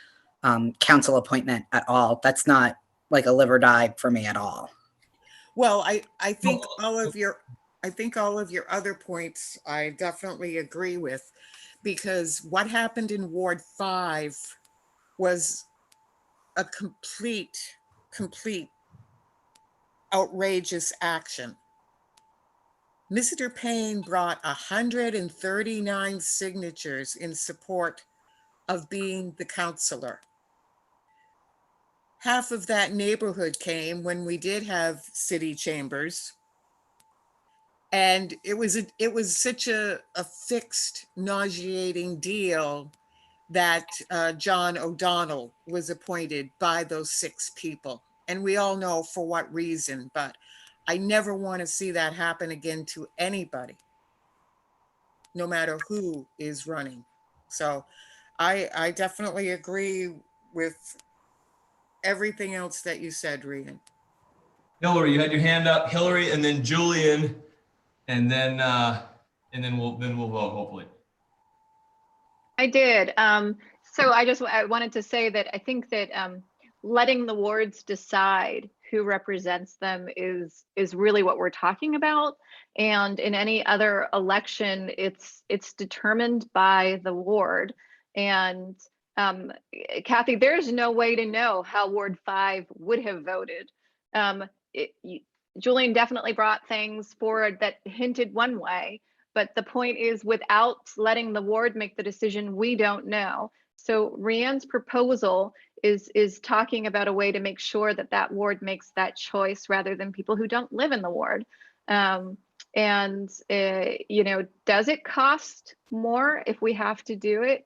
council appointment at all. That's not like a live or die for me at all. Well, I think all of your other points I definitely agree with, because what happened in Ward 5 was a complete outrageous action. Mr. Payne brought 139 signatures in support of being the counselor. Half of that neighborhood came when we did have city chambers. And it was such a fixed, nauseating deal that John O'Donnell was appointed by those 6 people. And we all know for what reason, but I never want to see that happen again to anybody, no matter who is running. So I definitely agree with everything else that you said, Rian. Hillary, you had your hand up. Hillary, and then Julian, and then we'll vote, hopefully. I did. So I wanted to say that I think that letting the wards decide who represents them is really what we're talking about. And in any other election, it's determined by the ward. And Kathy, there's no way to know how Ward 5 would have voted. Julian definitely brought things forward that hinted one way, but the point is, without letting the ward make the decision, we don't know. So Rhiann's proposal is talking about a way to make sure that that ward makes that choice rather than people who don't live in the ward. You know, does it cost more if we have to do it?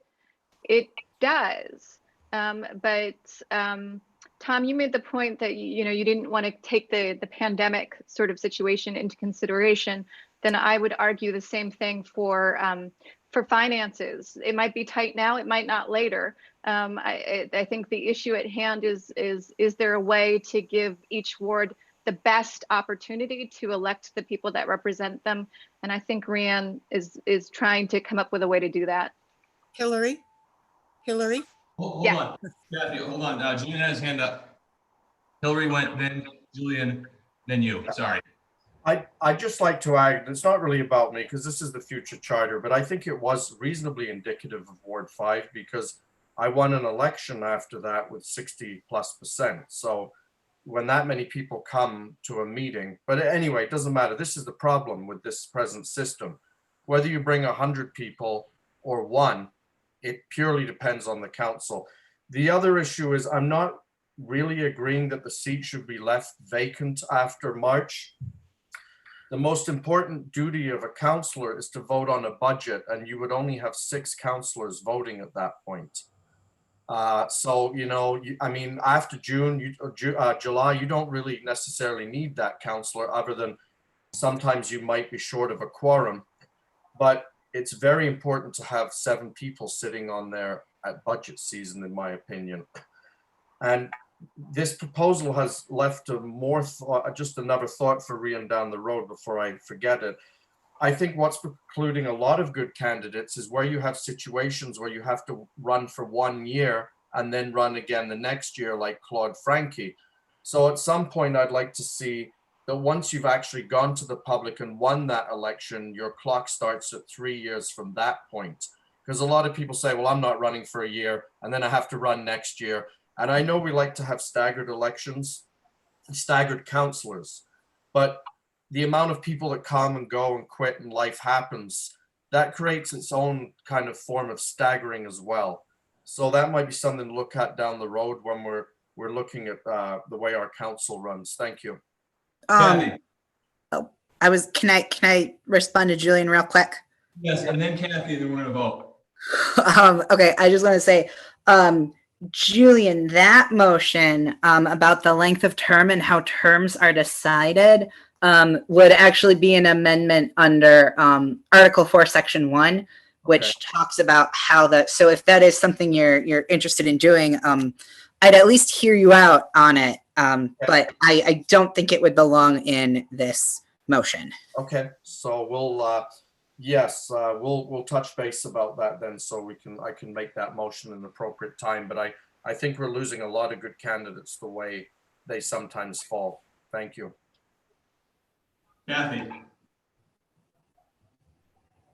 It does. Tom, you made the point that you know you didn't want to take the pandemic sort of situation into consideration. Then I would argue the same thing for finances. It might be tight now, it might not later. I think the issue at hand is there a way to give each ward the best opportunity to elect the people that represent them? And I think Rhiann is trying to come up with a way to do that. Hillary? Hold Yeah. on, Kathy, hold on. Julian has his hand up. Hillary went, then Julian, then you. Sorry. I'd just like to add, it's not really about me because this is the future charter, but I think it was reasonably indicative of Ward 5 because I won an election after that with 60+%. So when that many people come to a meeting, but anyway, it doesn't matter. This is the problem with this present system. Whether you bring 100 people or one, it purely depends on the council. The other issue is I'm not really agreeing that the seat should be left vacant after March. The most important duty of a councillor is to vote on a budget, and you would only have 6 councillors voting at that point. So, you know, I mean, after June, July, you don't really necessarily need that councillor other than sometimes you might be short of a quorum. But it's very important to have 7 people sitting on there at budget season, in my opinion. And this proposal has left a more thought, just another thought for Rhiann down the road before I forget it. I think what's precluding a lot of good candidates is where you have situations where you have to run for 1 year and then run again the next year, like Claude Frankie. So at some point, I'd like to see that once you've actually gone to the public and won that election, your clock starts at 3 years from that point. Because a lot of people say, well, I'm not running for a year and then I have to run next year. And I know we like to have staggered elections, staggered councillors, but the amount of people that come and go and quit and life happens, that creates its own kind of form of staggering as well. So that might be something to look at down the road when we're looking at the way our council runs. Thank you. Kathy. Can I respond to Julian real quick? Yes, and then Kathy, then we're gonna vote. Okay, I just want to say, Julian, that motion about the length of term and how terms are decided would actually be an amendment under Article 4, Section 1, which talks about how so if that is something you're interested in doing, I'd at least hear you out on it. But I don't think it would belong in this motion. Okay, so we'll yes, we'll touch base about that then, so I can make that motion in an appropriate time. But I think we're losing a lot of good candidates the way they sometimes fall. Thank you. Kathy.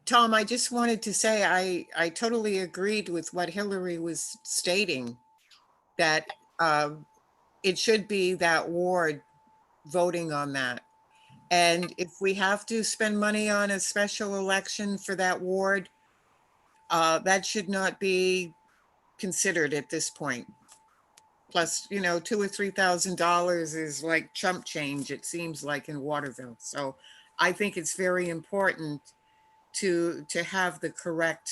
Tom, I just wanted to say I totally agreed with what Hillary was stating, that it should be that ward voting on that. And if we have to spend money on a special election for that ward, that should not be considered at this point. Plus, you know, $2,000 or $3,000 is like chump change, it seems like, in Waterville. So I think it's very important to have the correct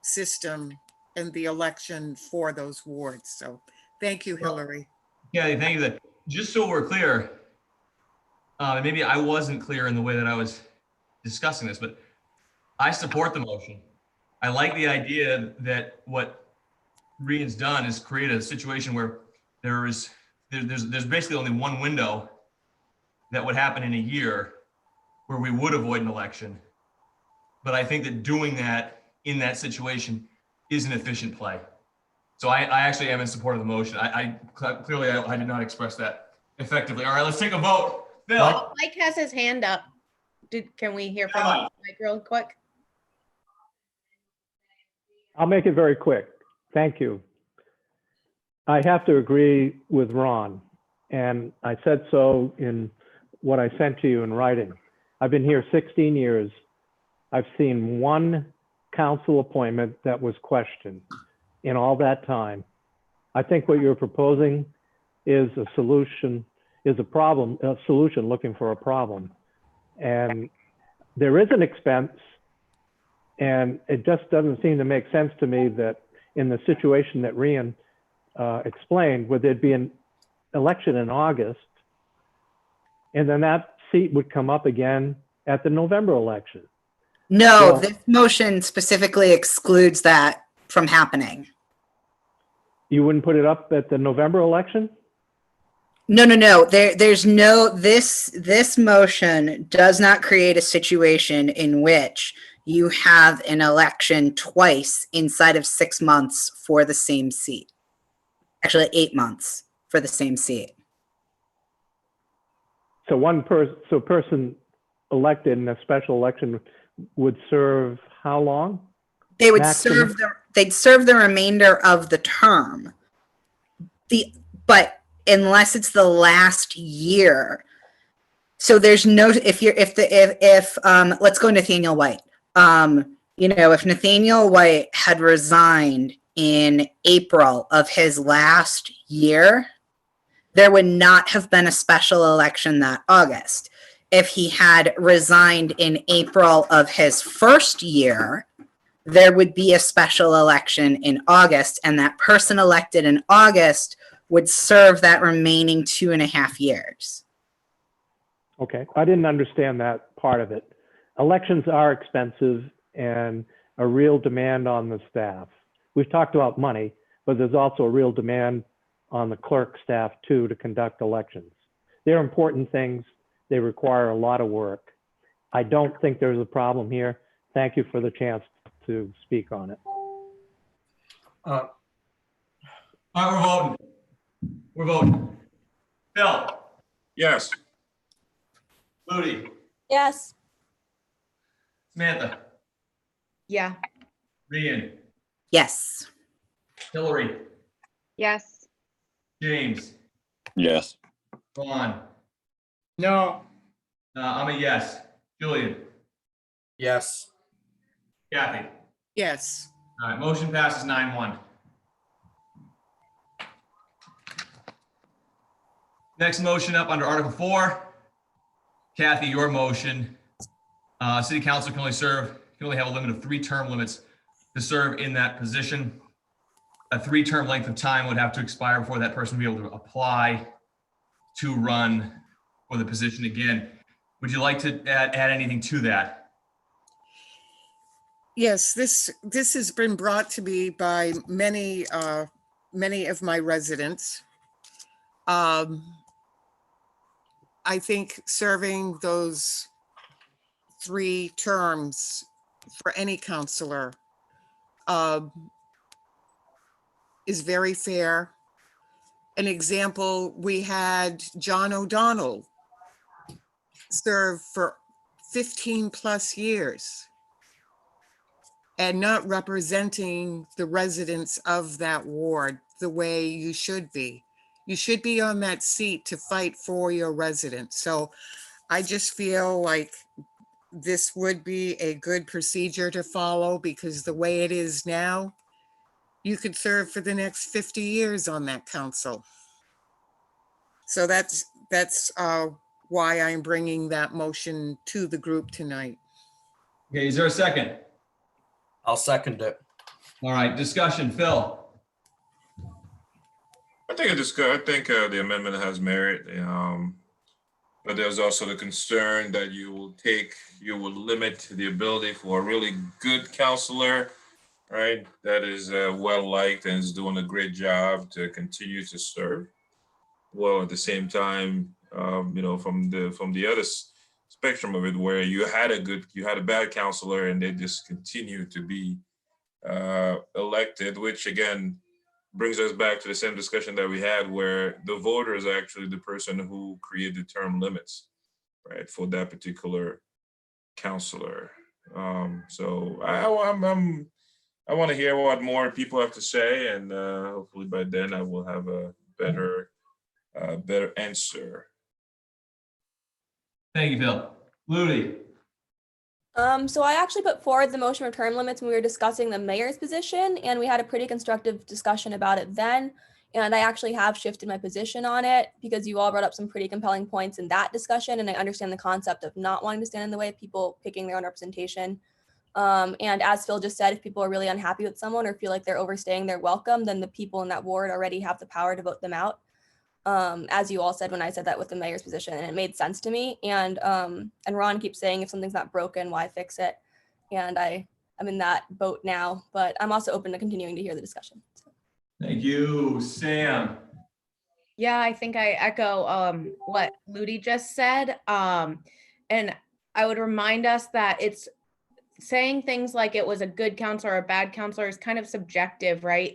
system and the election for those wards. So thank you, Hillary. Kathy, thank you. Just so we're clear, maybe I wasn't clear in the way that I was discussing this, but I support the motion. I like the idea that what Rhiann's done is create a situation where there's basically only one window that would happen in a year where we would avoid an election. But I think that doing that in that situation is an efficient play. So I actually am in support of the motion. Clearly I did not express that effectively. All right, let's take a vote. Bill? Mike has his hand up. Can we hear from Mike real quick? I'll make it very quick. Thank you. I have to agree with Ron, and I said so in what I sent to you in writing. I've been here 16 years. I've seen one council appointment that was questioned in all that time. I think what you're proposing is a solution, is a solution looking for a problem. And there is an expense, and it just doesn't seem to make sense to me that in the situation that Rian explained, where there'd be an election in August, and then that seat would come up again at the November election. No, Well- this motion specifically excludes that from happening. You wouldn't put it up at the November election? No. There's no, this motion does not create a situation in which you have an election twice inside of 6 months for the same seat. Actually, 8 months for the same seat. So person elected in a special election would serve how long? They would Maximum. they'd serve the remainder of the term. But unless it's the last year. So there's no, if let's go Nathaniel White. If Nathaniel White had resigned in April of his last year, there would not have been a special election that August. If he had resigned in April of his first year, there would be a special election in August, and that person elected in August would serve that remaining 2.5 years. Okay, I didn't understand that part of it. Elections are expensive and a real demand on the staff. We've talked about money, but there's also a real demand on the clerk staff too to conduct elections. They're important things. They require a lot of work. I don't think there's a problem here. Thank you for the chance to speak on it. All right, we're voting. Bill? Yes. Ludi? Yes. Samantha? Yeah. Rian? Yes. Hillary? Yes. James? Yes. Ron? No, I'm a yes. Julian? Yes. Kathy? Yes. All right, motion passes 9-1. Next motion up under Article 4. Kathy, your motion. City council can only have a limit of 3 term limits to serve in that position. A 3-term length of time would have to expire before that person would be able to apply to run for the position again. Would you like to add anything to that? Yes, this has been brought to me by many of my residents. I think serving those 3 terms for any counselor is very fair. An example, we had John O'Donnell serve for 15 plus years and not representing the residents of that ward the way you should be. You should be on that seat to fight for your residents. So I just feel like this would be a good procedure to follow, because the way it is now, you could serve for the next 50 years on that council. So that's why I'm bringing that motion to the group tonight. Okay, is there a second? I'll second it. All right, discussion. Phil? I think the amendment has merit. But there's also the concern that you will limit the ability for a really good counselor, right? That is well-liked and is doing a great job to continue to serve. Well, at the same time, from the other spectrum of it, where you had a bad counselor and they just continue to be elected, which again brings us back to the same discussion that we had, where the voter is actually the person who created term limits, right, for that particular counselor. So I want to hear what more people have to say, and hopefully by then I will have a better answer. Thank you, Phil. Ludi. So I actually put forward the motion for term limits when we were discussing the mayor's position, and we had a pretty constructive discussion about it then. And I actually have shifted my position on it because you all brought up some pretty compelling points in that discussion, and I understand the concept of not wanting to stand in the way of people picking their own representation. And as Phil just said, if people are really unhappy with someone or feel like they're overstaying their welcome, then the people in that ward already have the power to vote them out. As you all said when I said that with the mayor's position, and it made sense to me. And Ron keeps saying if something's not broken, why fix it? And I'm in that boat now, but I'm also open to continuing to hear the discussion. So. Thank you, Sam. Yeah, I think I echo what Ludi just said. And I would remind us that it's saying things like it was a good counselor or a bad counselor is kind of subjective, right?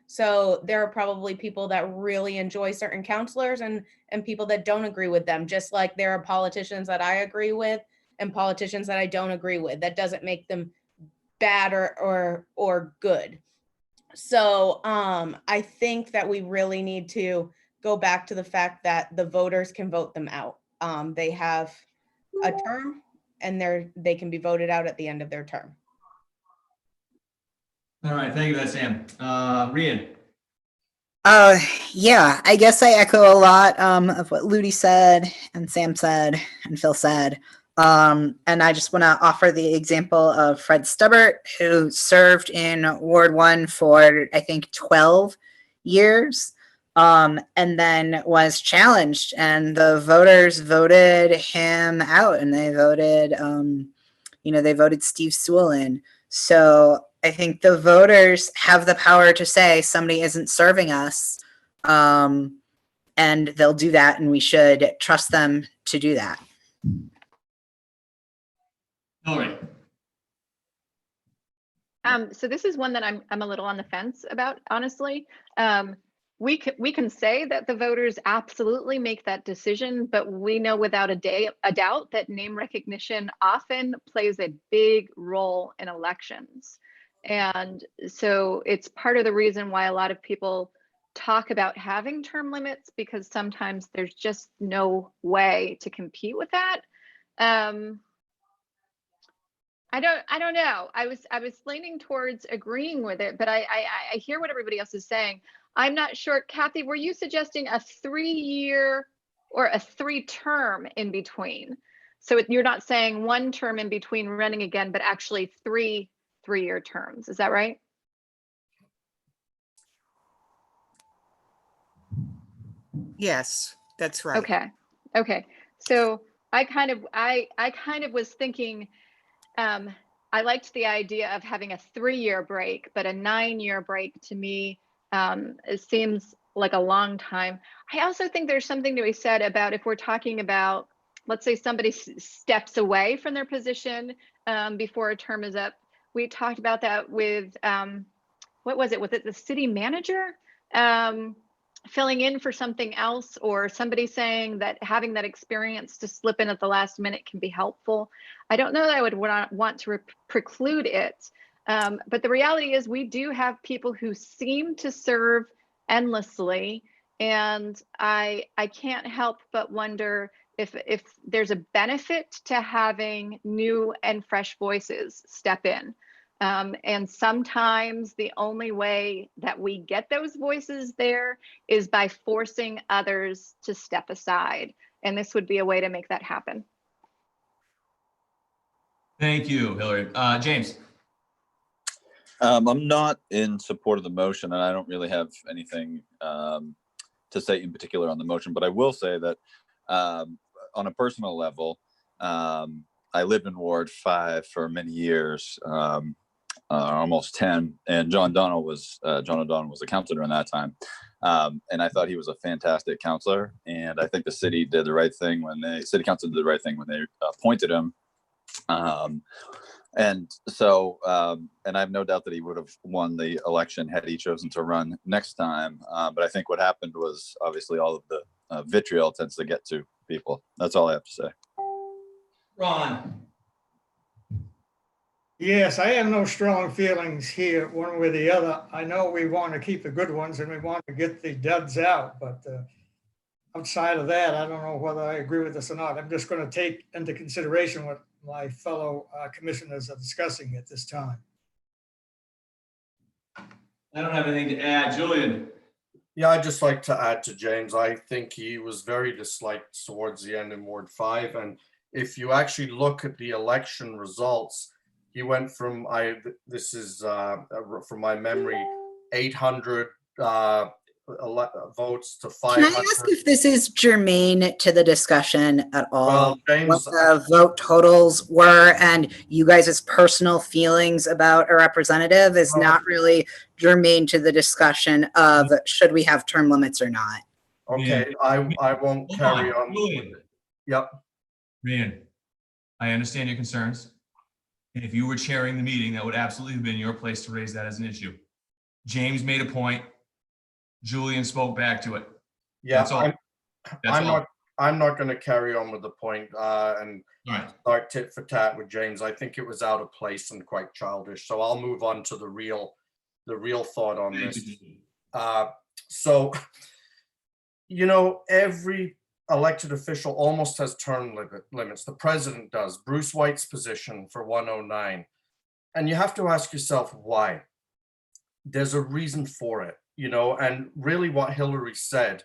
So there are probably people that really enjoy certain counselors and people that don't agree with them, just like there are politicians that I agree with and politicians that I don't agree with. That doesn't make them bad or good. So I think that we really need to go back to the fact that the voters can vote them out. They have a term and they can be voted out at the end of their term. All right, thank you for that, Sam. Rian. Yeah, I guess I echo a lot of what Ludi said and Sam said and Phil said. And I just want to offer the example of Fred Stubbert, who served in Ward 1 for, I think, 12 years, and then was challenged, and the voters voted him out, and they voted, they voted Steve Sewell in. So I think the voters have the power to say somebody isn't serving us, and they'll do that, and we should trust them to do that. Hillary. So this is one that I'm a little on the fence about, honestly. We can say that the voters absolutely make that decision, but we know without a doubt that name recognition often plays a big role in elections. And so it's part of the reason why a lot of people talk about having term limits, because sometimes there's just no way to compete with that. I don't know. I was leaning towards agreeing with it, but I hear what everybody else is saying. I'm not sure. Kathy, were you suggesting a 3-year or a 3-term in between? So you're not saying 1 term in between running again, but actually 3-year terms. Is that right? Yes, that's right. Okay. So I kind of was thinking, I liked the idea of having a 3-year break, but a 9-year break to me, it seems like a long time. I also think there's something to be said about if we're talking about, let's say somebody steps away from their position before a term is up. We talked about that with, what was it? Was it the city manager filling in for something else, or somebody saying that having that experience to slip in at the last minute can be helpful? I don't know that I would want to preclude it. But the reality is we do have people who seem to serve endlessly. And I can't help but wonder if there's a benefit to having new and fresh voices step in. And sometimes the only way that we get those voices there is by forcing others to step aside. And this would be a way to make that happen. Thank you, Hillary. James. I'm not in support of the motion, and I don't really have anything to say in particular on the motion, but I will say that on a personal level, I lived in Ward 5 for many years, almost 10, and John O'Donnell was a counselor in that time. And I thought he was a fantastic counselor, and I think the city did the right thing city council did the right thing when they appointed him. And so, and I have no doubt that he would have won the election had he chosen to run next time. But I think what happened was obviously all of the vitriol tends to get to people. That's all I have to say. Ron, Yes, I have no strong feelings here, one way or the other. I know we want to keep the good ones and we want to get the duds out, but outside of that, I don't know whether I agree with this or not. I'm just going to take into consideration what my fellow commissioners are discussing at this time. I don't have anything to add. Julian? Yeah, I'd just like to add to James. I think he was very disliked towards the end in Ward 5. And if you actually look at the election results, he went from, this is from my memory, 800 votes to 500. Can I ask if this is germane to the discussion at all? Well, James, what the vote totals were and you guys' personal feelings about a representative is not really germane to the discussion of should we have term limits or not. okay, I won't carry on. Julian. Yep. Man, I understand your concerns. And if you were chairing the meeting, that would absolutely have been your place to raise that as an issue. James made a point. Julian spoke back to it. Yeah, That's all. I'm not going to carry on with the point and start tit for tat with James. I think it was out of place and quite childish. So I'll move on to the real thought on this. So, you know, every elected official almost has term limits. The president does. Bruce White's position for 109. And you have to ask yourself why. There's a reason for it, you know, and really what Hillary said,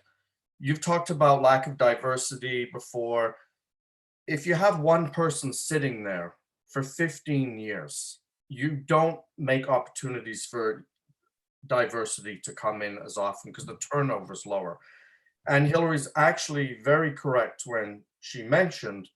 you've talked about lack of diversity before. If you have one person sitting there for 15 years, you don't make opportunities for diversity to come in as often because the turnover is lower. And Hillary's actually very correct when she mentioned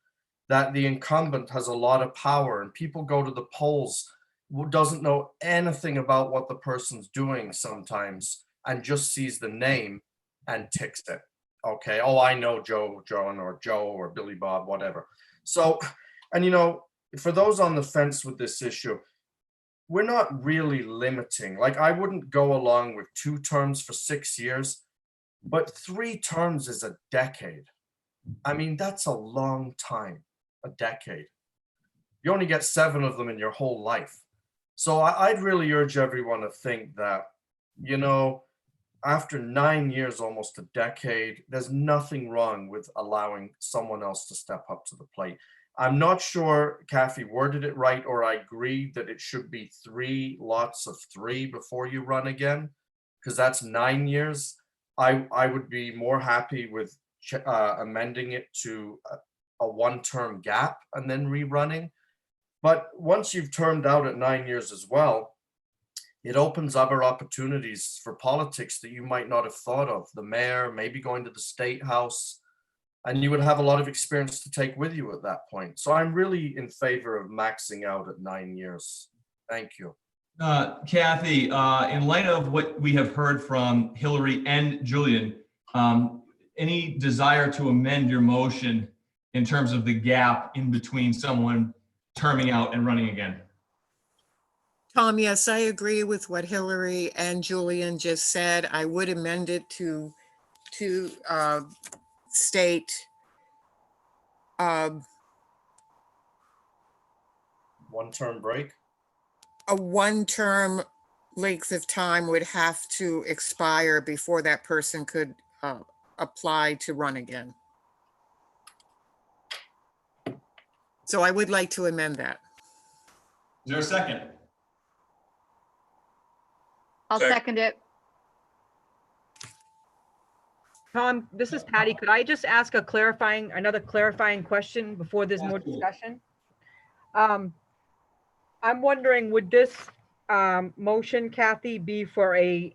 that the incumbent has a lot of power and people go to the polls who doesn't know anything about what the person's doing sometimes and just sees the name and ticks it. Okay, oh, I know John or Joe or Billy Bob, whatever. So, and you know, for those on the fence with this issue, we're not really limiting. Like, I wouldn't go along with 2 terms for 6 years, but 3 terms is a decade. I mean, that's a long time, a decade. You only get 7 of them in your whole life. So I'd really urge everyone to think that, you know, after 9 years, almost a decade, there's nothing wrong with allowing someone else to step up to the plate. I'm not sure Kathy worded it right, or I agree that it should be 3 lots of 3 before you run again, because that's 9 years. I would be more happy with amending it to a 1-term gap and then rerunning. But once you've termed out at 9 years as well, it opens other opportunities for politics that you might not have thought of. The mayor, maybe going to the state house, and you would have a lot of experience to take with you at that point. So I'm really in favor of maxing out at 9 years. Thank you. Kathy, in light of what we have heard from Hillary and Julian, any desire to amend your motion in terms of the gap in between someone terming out and running again? Tom, yes, I agree with what Hillary and Julian just said. I would amend it to state 1-term break. a 1-term length of time would have to expire before that person could apply to run again. So I would like to amend that. Is there a second? I'll second it. Tom, this is Patty. Could I just ask another clarifying question before there's more discussion? I'm wondering, would this motion, Kathy, be for a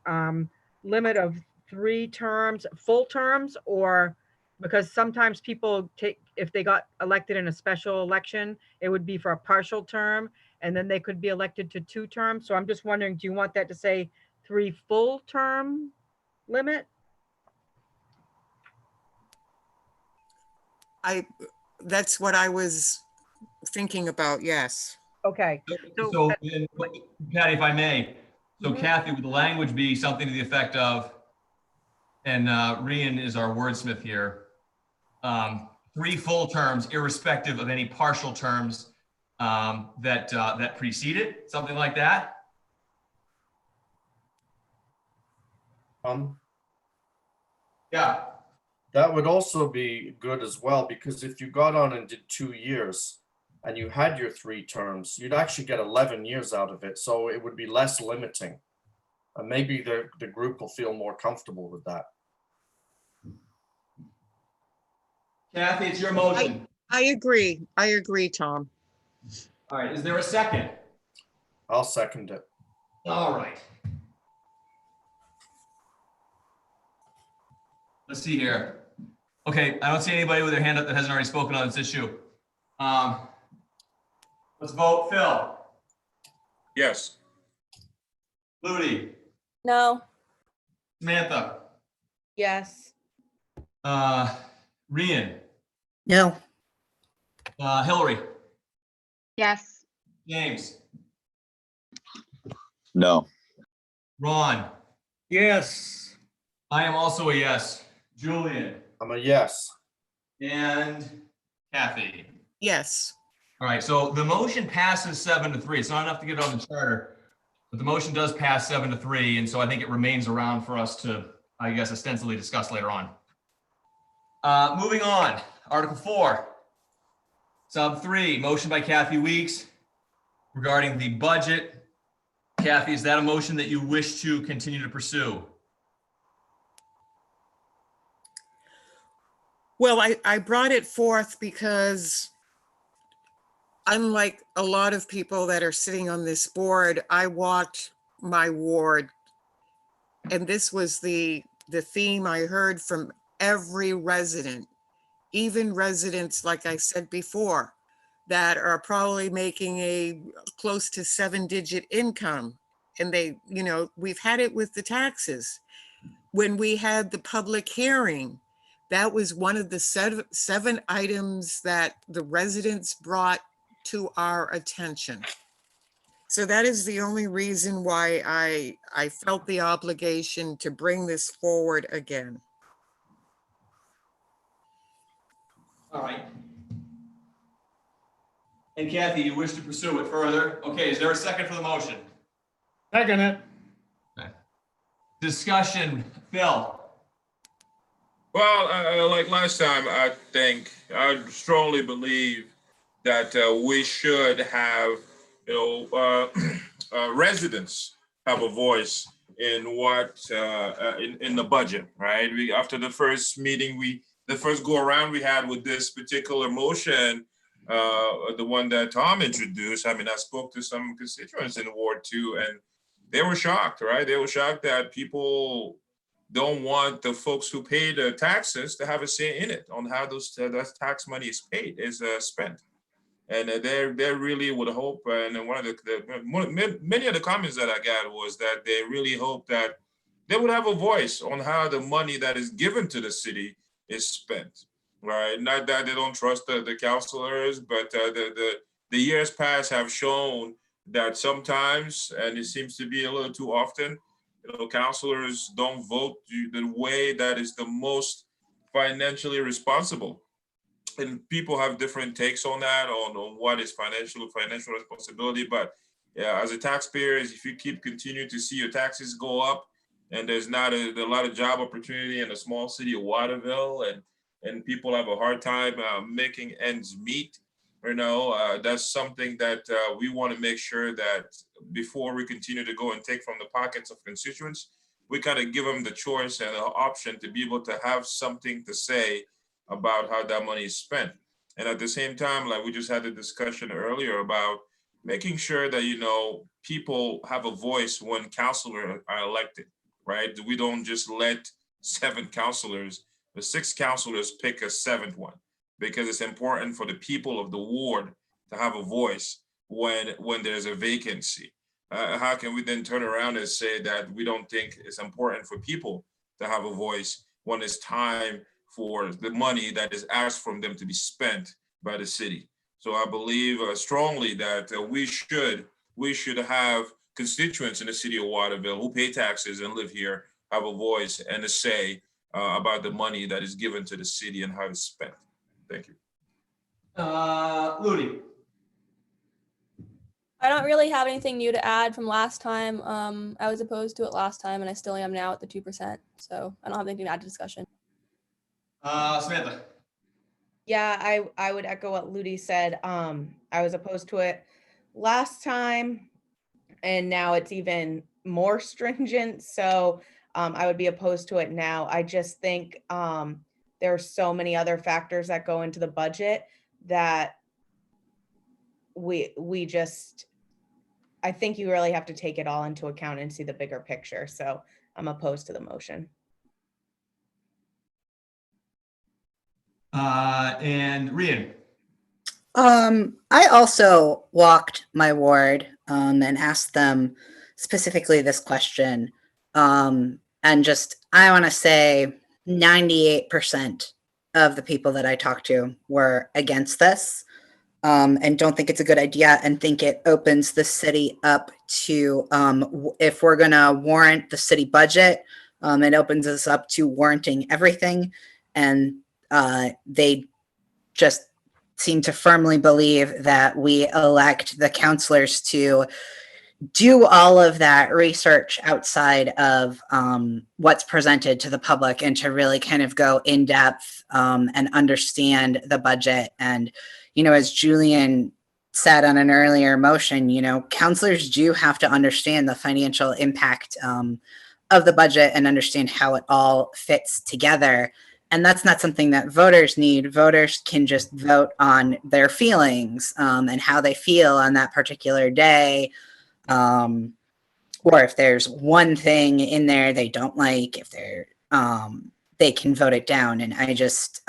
limit of 3 terms, full terms, or because sometimes people if they got elected in a special election, it would be for a partial term, and then they could be elected to 2 terms. So I'm just wondering, do you want that to say 3 full term limit? That's what I was thinking about, yes. Okay, so, So, then, Patty, if I may, so Mhm. Kathy, would the language be something to the effect of, and Rian is our wordsmith here, 3 full terms irrespective of any partial terms that precede it, something like that? Yeah. That would also be good as well, because if you got on and did 2 years and you had your 3 terms, you'd actually get 11 years out of it. So it would be less limiting. And maybe the group will feel more comfortable with that. Kathy, it's your motion. I agree, Tom. All right, is there a second? I'll second it. All right. Let's see here. Okay, I don't see anybody with their hand up that hasn't already spoken on this issue. Let's vote. Phil, Yes. Ludi, No. Samantha, Yes. Rian, No. Hillary, Yes. James, No. Ron. Yes. I am also a yes. Julian I'm a yes. and Kathy. Yes. All right, so the motion passes 7-3. It's not enough to get it on the charter, but the motion does pass 7-3, and so I think it remains around for us to, I guess, ostensibly discuss later on. Moving on, Article 4, Sub 3, motion by Kathy Weeks regarding the budget. Kathy, is that a motion that you wish to continue to pursue? Well, I brought it forth because unlike a lot of people that are sitting on this board, I walked my ward. And this was the theme I heard from every resident, even residents, like I said before, that are probably making a close to 7-digit income. And they, we've had it with the taxes. When we had the public hearing, that was one of the seven items that the residents brought to our attention. So that is the only reason why I felt the obligation to bring this forward again. All right. And Kathy, you wish to pursue it further? Okay, is there a second for the motion? Second it. Discussion, Phil. Well, like last time, I strongly believe that we should have, residents have a voice in what in the budget, right? After the first meeting, the first go around we had with this particular motion, the one that Tom introduced. I mean, I spoke to some constituents in Ward 2, and they were shocked, right? They were shocked that people don't want the folks who pay the taxes to have a say in it, on how that tax money is paid, is spent. And they really would hope, and many of the comments that I got was that they really hope that they would have a voice on how the money that is given to the city is spent, right? Not that they don't trust the councilors, but the years past have shown that sometimes, and it seems to be a little too often, councilors don't vote the way that is the most financially responsible. And people have different takes on that, on what is financial responsibility. But yeah, as a taxpayer, if you continue to see your taxes go up, and there's not a lot of job opportunity in the small city of Waterville, and people have a hard time making ends meet, that's something that we want to make sure that before we continue to go and take from the pockets of constituents, we kind of give them the choice and the option to be able to have something to say about how that money is spent. And at the same time, like we just had a discussion earlier about making sure that, people have a voice when councilors are elected, right? We don't just let 7 councilors, the 6 councilors pick a 7th one, because it's important for the people of the ward to have a voice when there's a vacancy. How can we then turn around and say that we don't think it's important for people to have a voice when it's time for the money that is asked from them to be spent by the city? So I believe strongly that we should have constituents in the city of Waterville who pay taxes and live here, have a voice and a say about the money that is given to the city and how it's spent. Thank you. Ludi. I don't really have anything new to add from last time. I was opposed to it last time, and I still am now at the 2%. So I don't have anything to add to discussion. Samantha. Yeah, I would echo what Ludi said. I was opposed to it last time, and now it's even more stringent. So I would be opposed to it now. I just think there are so many other factors that go into the budget that we just, I think you really have to take it all into account and see the bigger picture. So I'm opposed to the motion. And Rian. I also walked my ward and asked them specifically this question. And just, I want to say 98% of the people that I talked to were against this and don't think it's a good idea and think it opens the city up to, if we're going to warrant the city budget, it opens us up to warranting everything. And they just seem to firmly believe that we elect the counselors to do all of that research outside of what's presented to the public and to really kind of go in depth and understand the budget. And, you know, as Julian said on an earlier motion, you know, counselors do have to understand the financial impact of the budget and understand how it all fits together. And that's not something that voters need. Voters can just vote on their feelings and how they feel on that particular day. Or if there's one thing in there they don't like, if they're, they can vote it down. And I just,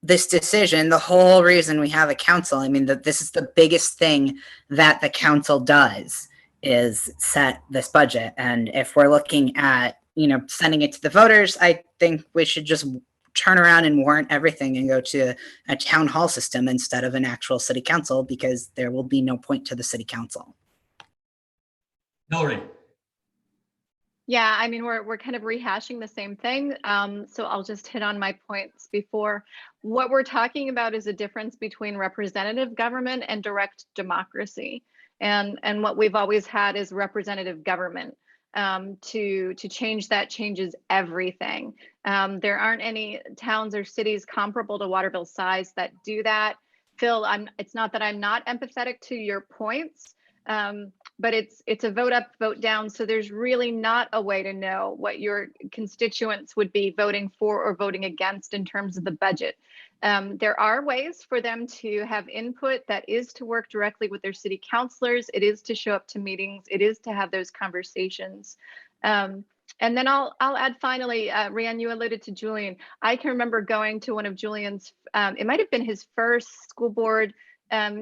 this decision, the whole reason we have a council, I mean, this is the biggest thing that the council does is set this budget. And if we're looking at, you know, sending it to the voters, I think we should just turn around and warrant everything and go to a town hall system instead of an actual city council, because there will be no point to the city council. Hillary. Yeah, I mean, we're kind of rehashing the same thing. So I'll just hit on my points before. What we're talking about is a difference between representative government and direct democracy. And what we've always had is representative government. To change that changes everything. There aren't any towns or cities comparable to Waterville's size that do that. Phil, it's not that I'm not empathetic to your points, but it's a vote up, vote down. So there's really not a way to know what your constituents would be voting for or voting against in terms of the budget. There are ways for them to have input. That is to work directly with their city councilors. It is to show up to meetings. It is to have those conversations. And then I'll add finally, Rian, you alluded to Julian. I can remember going to one of Julian's, it might have been his first school board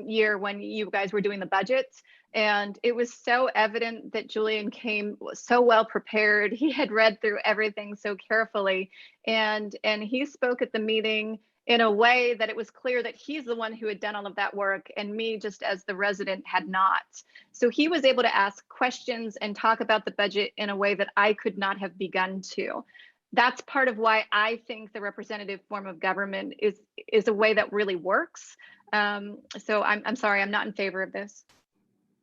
year when you guys were doing the budgets. And it was so evident that Julian came so well prepared. He had read through everything so carefully. And he spoke at the meeting in a way that it was clear that he's the one who had done all of that work and me just as the resident had not. So he was able to ask questions and talk about the budget in a way that I could not have begun to. That's part of why I think the representative form of government is a way that really works. So I'm sorry, I'm not in favor of this.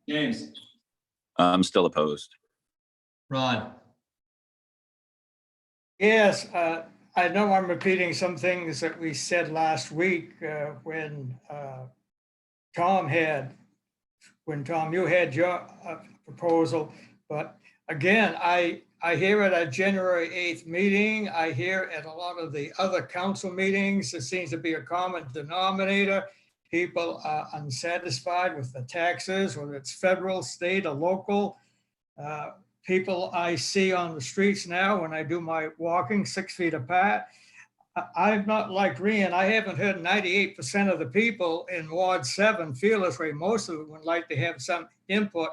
James. I'm still opposed. Ron. Yes, I know I'm repeating some things that we said last week when Tom, you had your proposal. But again, I hear it at January 8th meeting. I hear at a lot of the other council meetings, there seems to be a common denominator. People are unsatisfied with the taxes, whether it's federal, state, or local. People I see on the streets now when I do my walking 6 feet apart, I'm not like Rian. I haven't heard 98% of the people in Ward 7 feel this way. Most of them would like to have some input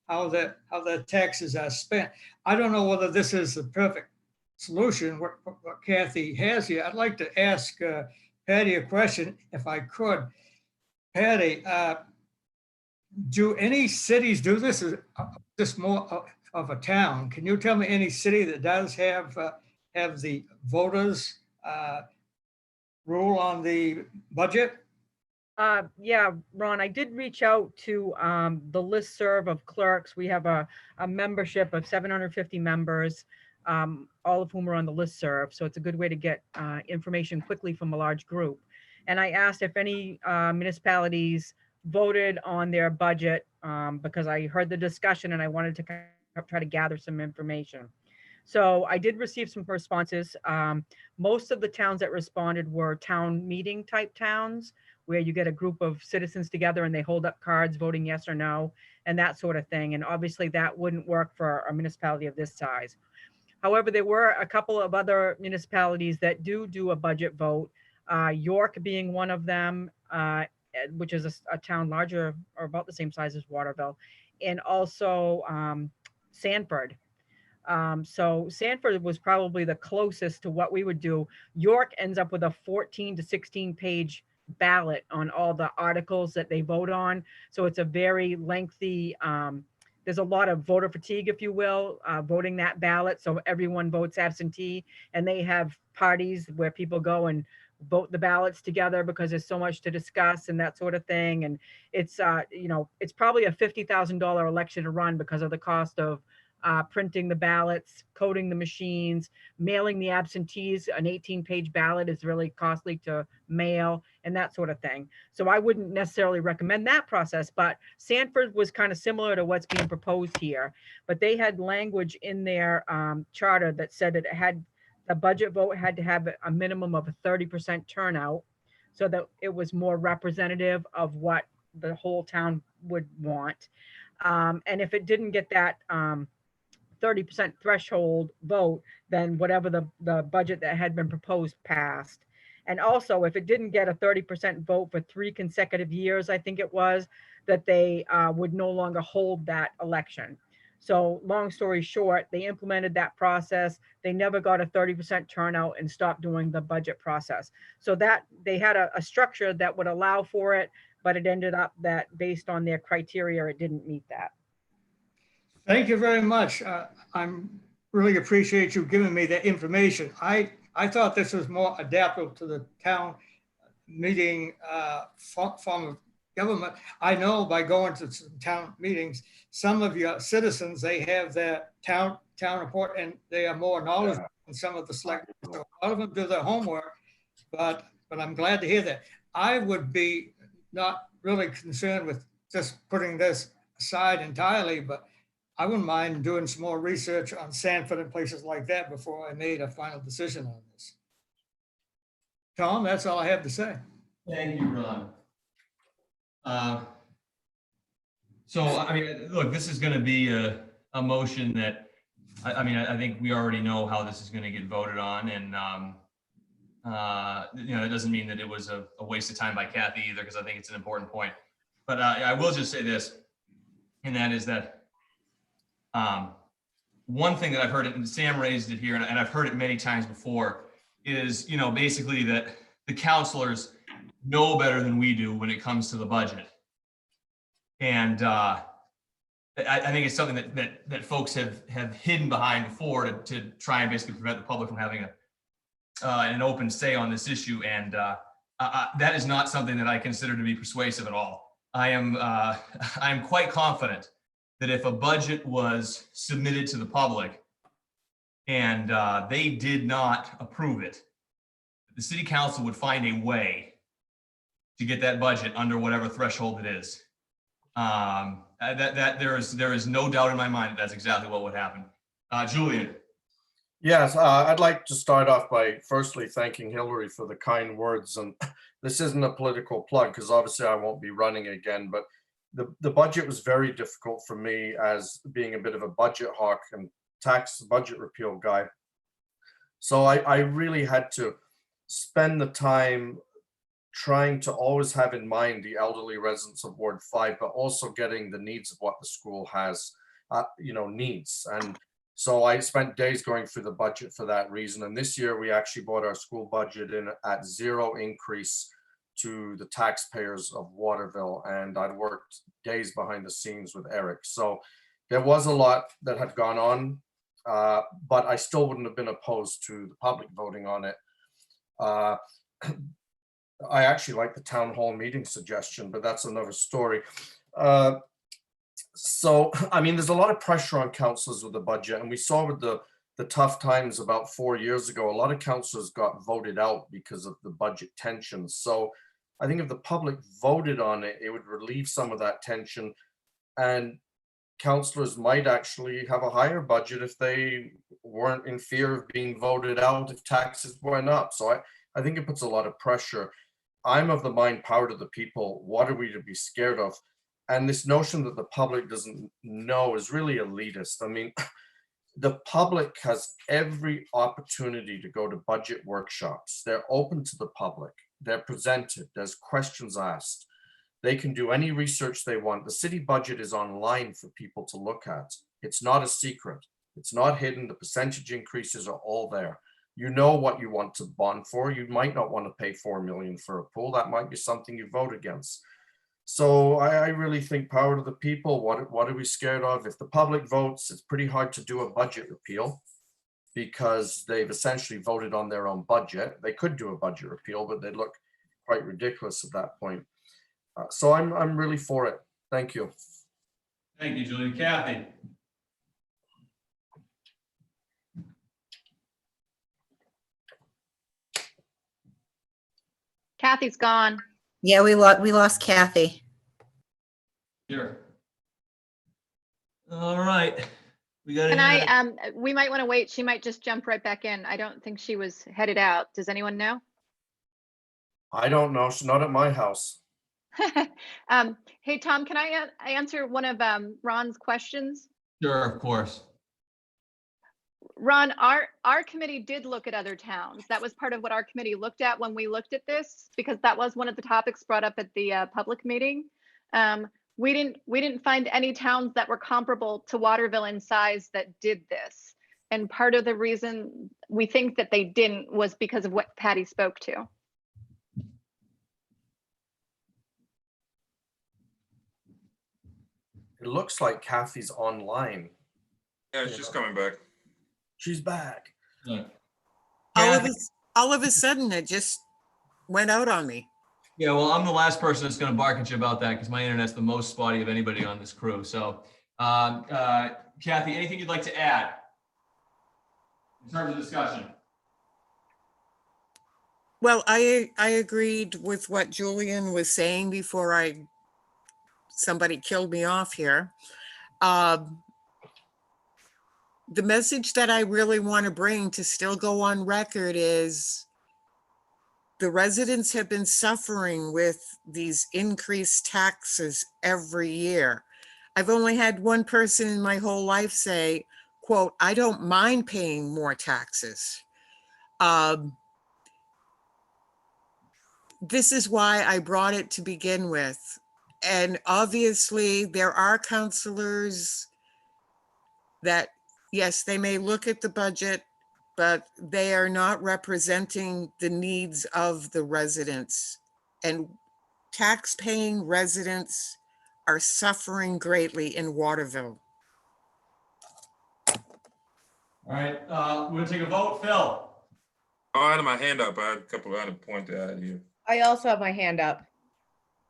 how the taxes are spent. I don't know whether this is the perfect solution, what Kathy has here. I'd like to ask Patty a question, if I could. Patty, do any cities do this? Is this more of a town? Can you tell me any city that does have the voters rule on the budget? Yeah, Ron, I did reach out to the listserv of clerks. We have a membership of 750 members, all of whom are on the listserv. So it's a good way to get information quickly from a large group. And I asked if any municipalities voted on their budget because I heard the discussion and I wanted to kind of try to gather some information. So I did receive some responses. Most of the towns that responded were town meeting type towns, where you get a group of citizens together and they hold up cards voting yes or no and that sort of thing. And obviously that wouldn't work for a municipality of this size. However, there were a couple of other municipalities that do a budget vote, York being one of them, which is a town larger or about the same size as Waterville, and also Sanford. So Sanford was probably the closest to what we would do. York ends up with a 14 to 16 page ballot on all the articles that they vote on. So it's a very lengthy, there's a lot of voter fatigue, if you will, voting that ballot. So everyone votes absentee, and they have parties where people go and vote the ballots together because there's so much to discuss and that sort of thing. And it's, it's probably a $50,000 election to run because of the cost of printing the ballots, coding the machines, mailing the absentees. An 18-page ballot is really costly to mail and that sort of thing. So I wouldn't necessarily recommend that process, but Sanford was kind of similar to what's being proposed here. But they had language in their charter that said that it had, the budget vote had to have a minimum of a 30% turnout so that it was more representative of what the whole town would want. And if it didn't get that 30% threshold vote, then whatever the budget that had been proposed passed. And also, if it didn't get a 30% vote for 3 consecutive years, I think it was, that they would no longer hold that election. So long story short, they implemented that process. They never got a 30% turnout and stopped doing the budget process. So that they had a structure that would allow for it, but it ended up that based on their criteria, it didn't meet that. Thank you very much. I'm really appreciate you giving me that information. I thought this was more adaptable to the town meeting form of government. I know by going to some town meetings, some of your citizens, they have that town report and they are more knowledgeable than some of the select. So a lot of them do their homework, but I'm glad to hear that. I would be not really concerned with just putting this aside entirely, but I wouldn't mind doing some more research on Sanford and places like that before I made a final decision on this. Tom, that's all I have to say. Thank you, Ron. So, I mean, look, this is going to be a motion that, I think we already know how this is going to get voted on. And, it doesn't mean that it was a waste of time by Kathy either, because I think it's an important point. But I will just say this, and that is that one thing that I've heard, and Sam raised it here, and I've heard it many times before, is, basically that the counselors know better than we do when it comes to the budget. And I think it's something that folks have hidden behind before to try and basically prevent the public from having an open say on this issue. And that is not something that I consider to be persuasive at all. I am quite confident that if a budget was submitted to the public and they did not approve it, the city council would find a way to get that budget under whatever threshold it is. There is no doubt in my mind that that's exactly what would happen. Julian. Yes, I'd like to start off by firstly thanking Hillary for the kind words. And this isn't a political plug because obviously I won't be running again, but the budget was very difficult for me as being a bit of a budget hawk and tax budget repeal guy. So I really had to spend the time trying to always have in mind the elderly residents of Ward 5, but also getting the needs of what the school has, needs. And so I spent days going through the budget for that reason. And this year we actually brought our school budget in at 0 increase to the taxpayers of Waterville, and I'd worked days behind the scenes with Eric. So there was a lot that had gone on, but I still wouldn't have been opposed to the public voting on it. I actually like the town hall meeting suggestion, but that's another story. So, I mean, there's a lot of pressure on councillors with the budget, and we saw with the tough times about 4 years ago, a lot of councillors got voted out because of the budget tensions. So I think if the public voted on it, it would relieve some of that tension, and councillors might actually have a higher budget if they weren't in fear of being voted out if taxes went up. So I think it puts a lot of pressure. I'm of the mind, power to the people. What are we to be scared of? And this notion that the public doesn't know is really elitist. I mean, the public has every opportunity to go to budget workshops. They're open to the public. They're presented. There's questions asked. They can do any research they want. The city budget is online for people to look at. It's not a secret. It's not hidden. The percentage increases are all there. You know what you want to bond for. You might not want to pay 4 million for a pool. That might be something you vote against. So I really think power to the people. What are we scared of? If the public votes, it's pretty hard to do a budget repeal because they've essentially voted on their own budget. They could do a budget repeal, but they'd look quite ridiculous at that point. So I'm really for it. Thank you. Thank you, Julian. Kathy? Kathy's gone. Yeah, we lost Kathy. Sure. All right. We got And we might want to wait. She might just jump right back in. I don't think she was headed out. Does anyone know? I don't know. She's not at my house. Hey, Tom, can I answer one of Ron's questions? Sure, of course. Ron, our committee did look at other towns. That was part of what our committee looked at when we looked at this, because that was one of the topics brought up at the public meeting. We didn't find any towns that were comparable to Waterville in size that did this. And part of the reason we think that they didn't was because of what Patty spoke to. It looks like Kathy's online. Yeah, she's coming back. She's back. Yeah. All of a sudden, it just went out on me. Yeah, well, I'm the last person that's going to bark at you about that because my internet's the most spotty of anybody on this crew. So, Kathy, anything you'd like to add in terms of discussion? Well, I agreed with what Julian was saying before somebody killed me off here. The message that I really want to bring to still go on record is the residents have been suffering with these increased taxes every year. I've only had one person in my whole life say, quote, "I don't mind paying more taxes." This is why I brought it to begin with. And obviously there are councillors that, yes, they may look at the budget, but they are not representing the needs of the residents. And tax-paying residents are suffering greatly in Waterville. All right, we're going to take a vote. Phil? Oh, I had my hand up. I had a point to add here. I also have my hand up.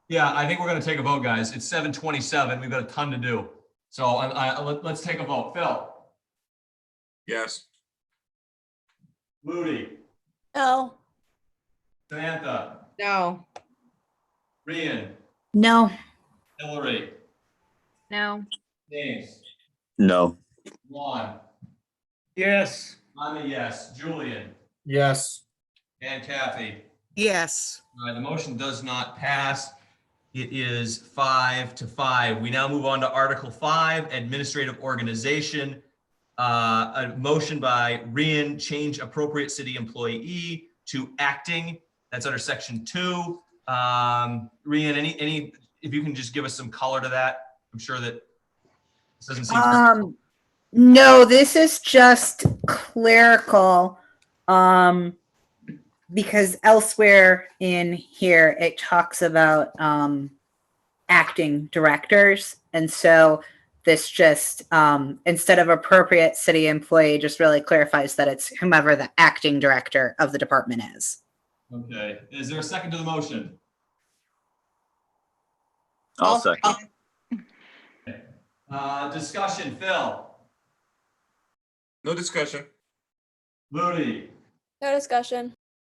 Yeah, I think we're going to take a vote, guys. It's 7:27. We've got a ton to do. So let's take a vote. Phil? Yes. Moody? No. Samantha? No. Rian? No. Hillary? No. James? No. Juan? Yes. I'm a yes. Julian? Yes. And Kathy? Yes. The motion does not pass. It is 5-5. We now move on to Article 5, Administrative Organization. A motion by Rian, change appropriate city employee to acting. That's under Section 2. Rian, any, if you can just give us some color to that. I'm sure that this doesn't seem. No, this is just clerical. because elsewhere in here it talks about acting directors, and so this just instead of appropriate city employee just really clarifies that it's whomever the acting director of the department is. Okay, is there a second to the motion? I'll second. Discussion, Phil, No discussion. Moody, No discussion.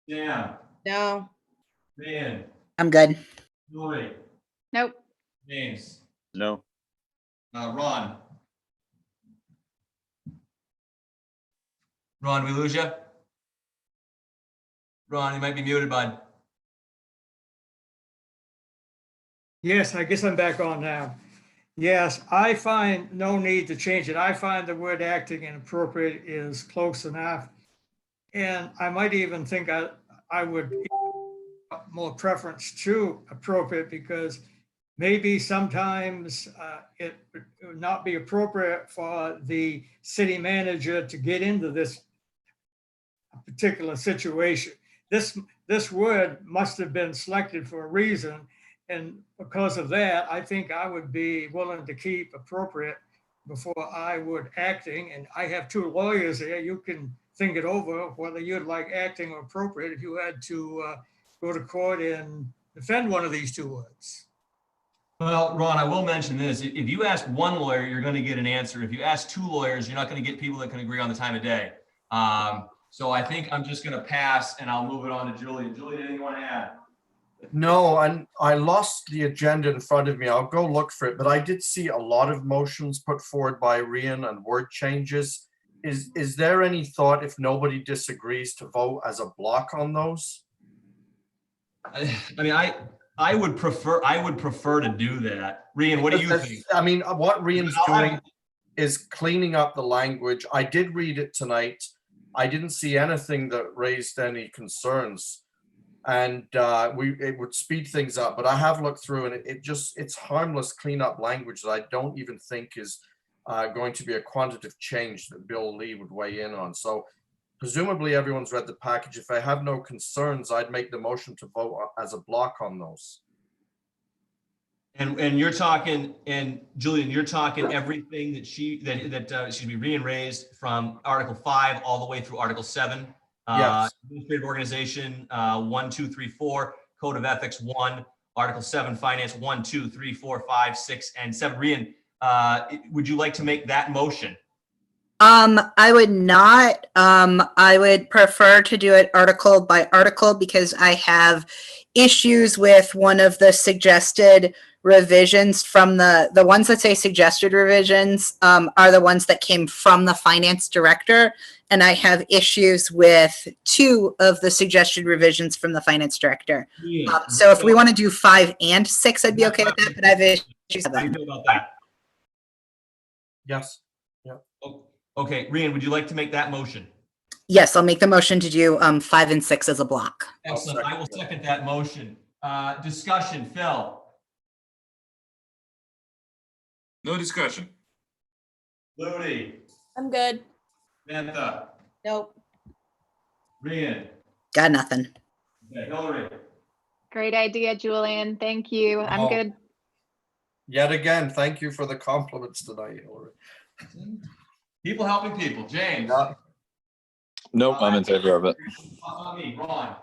Dan, No, Ryan, I'm good. Julie, Nope. James, No. Ron. Ron, we lose you? Ron, you might be muted, bud. Yes, I guess I'm back on now. Yes, I find no need to change it. I find the word acting and appropriate is close enough. And I might even think I would more preference to appropriate, because maybe sometimes it would not be appropriate for the city manager to get into this particular situation. This word must have been selected for a reason. And because of that, I think I would be willing to keep appropriate before I would acting. And I have two lawyers there. You can think it over whether you'd like acting or appropriate if you had to go to court and defend one of these two words. Well, Ron, I will mention this. If you ask one lawyer, you're going to get an answer. If you ask two lawyers, you're not going to get people that can agree on the time of day. So I think I'm just going to pass and I'll move it on to Julie. Julie, anything you want to add? No, and I lost the agenda in front of me. I'll go look for it, but I did see a lot of motions put forward by Rian and word changes. Is there any thought, if nobody disagrees, to vote as a block on those? I mean, I would prefer to do that. Rian, what do you think? I mean, what Rian's I'll have- doing is cleaning up the language. I did read it tonight. I didn't see anything that raised any concerns. And it would speed things up, but I have looked through and it's harmless cleanup language that I don't even think is going to be a quantitative change that Bill Lee would weigh in on. So presumably everyone's read the package. If I have no concerns, I'd make the motion to vote as a block on those. And you're talking, and Julian, you're talking everything that Rian raised from Article 5 all the way through Article 7. Yes. Administrative organization 1, 2, 3, 4, Code of Ethics 1, Article 7, Finance 1, 2, 3, 4, 5, 6, and 7. Rian, would you like to make that motion? I would not. I would prefer to do it article by article because I have issues with one of the suggested revisions from the ones that say suggested revisions are the ones that came from the finance director. And I have issues with 2 of the suggested revisions from the finance director. So if we want to do 5 and 6, I'd be okay with that, but I have issues with How do you that. feel about that? Yes. Okay, Rian, would you like to make that motion? Yes, I'll make the motion to do 5 and 6 as a block. Excellent. I will second that motion. Discussion, Phil, No discussion. Looney, I'm good. Samantha, nope. Rian, Got nothing. okay, Hillary. Great idea, Julian. Thank you. I'm Oh. good. Yet again, thank you for the compliments tonight, Hillary. People helping people. James. Yeah. Nope, I'm in favor of it. Me, Ron.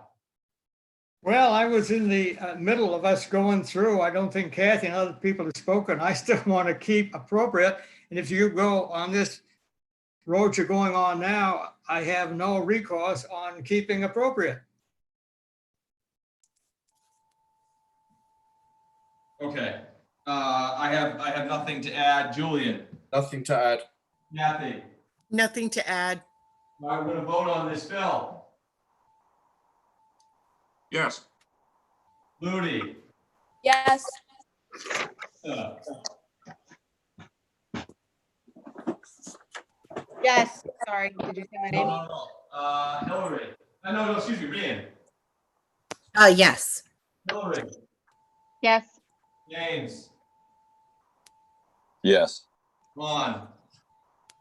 Well, I was in the middle of us going through. I don't think Kathy and other people have spoken. I still want to keep appropriate. And if you go on this road you're going on now, I have no recourse on keeping appropriate. Okay. I have nothing to add. Julian, Nothing to add. Kathy. Nothing to add. All right, we're gonna vote on this. Phil, Yes. Yes. Yes, sorry, did you say my name? Hillary. No, excuse me, Rian. Yes. Hillary, Yes. James, Yes. Ron.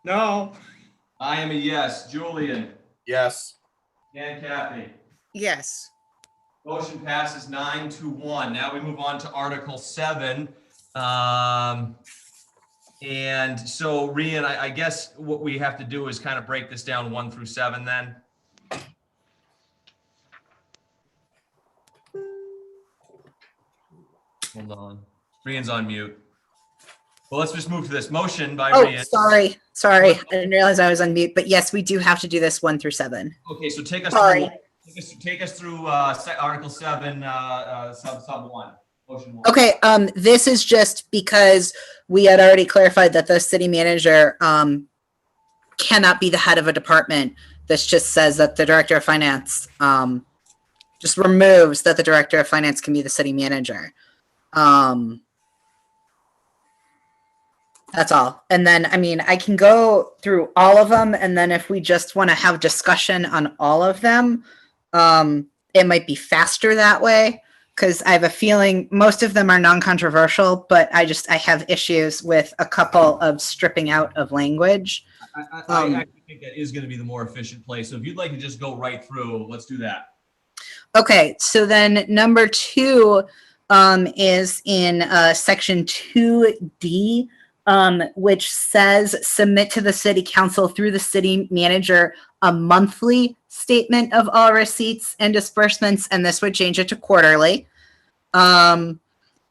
No, I am a yes. Julian Yes. and Kathy. Yes. Motion passes 9-1. Now we move on to Article 7. And so, Rian, I guess what we have to do is kind of break this down 1 through 7 then. Hold on. Rian's on mute. Well, let's just move to this motion by Oh, Rian. sorry. I didn't realize I was on mute, but yes, we do have to do this 1 through 7. Okay, so take us Sorry. through, take us through Article 7, sub 1, motion 1. Okay, this is just because we had already clarified that the city manager cannot be the head of a department. This just says that the director of finance just removes that the director of finance can be the city manager. That's all. And then, I mean, I can go through all of them, and then if we just want to have discussion on all of them, it might be faster that way, because I have a feeling most of them are non-controversial, but I have issues with a couple of stripping out of language. I actually think that is going to be the more efficient place. So if you'd like to just go right through, let's do that. Okay, so then number 2 is in section 2D, which says submit to the city council through the city manager a monthly statement of all receipts and disbursements, and this would change it to quarterly. And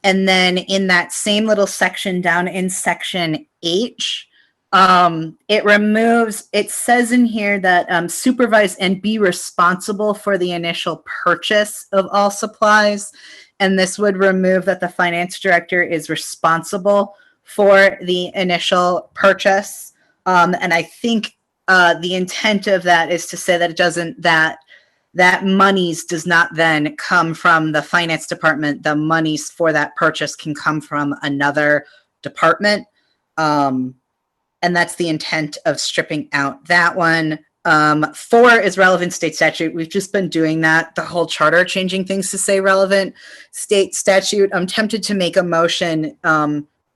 then in that same little section down in section H, it says in here that supervise and be responsible for the initial purchase of all supplies. And this would remove that the finance director is responsible for the initial purchase. And I think the intent of that is to say that it doesn't, that monies does not then come from the finance department. The monies for that purchase can come from another department. And that's the intent of stripping out that one. 4 is relevant state statute. We've just been doing that, the whole charter, changing things to say relevant state statute. I'm tempted to make a motion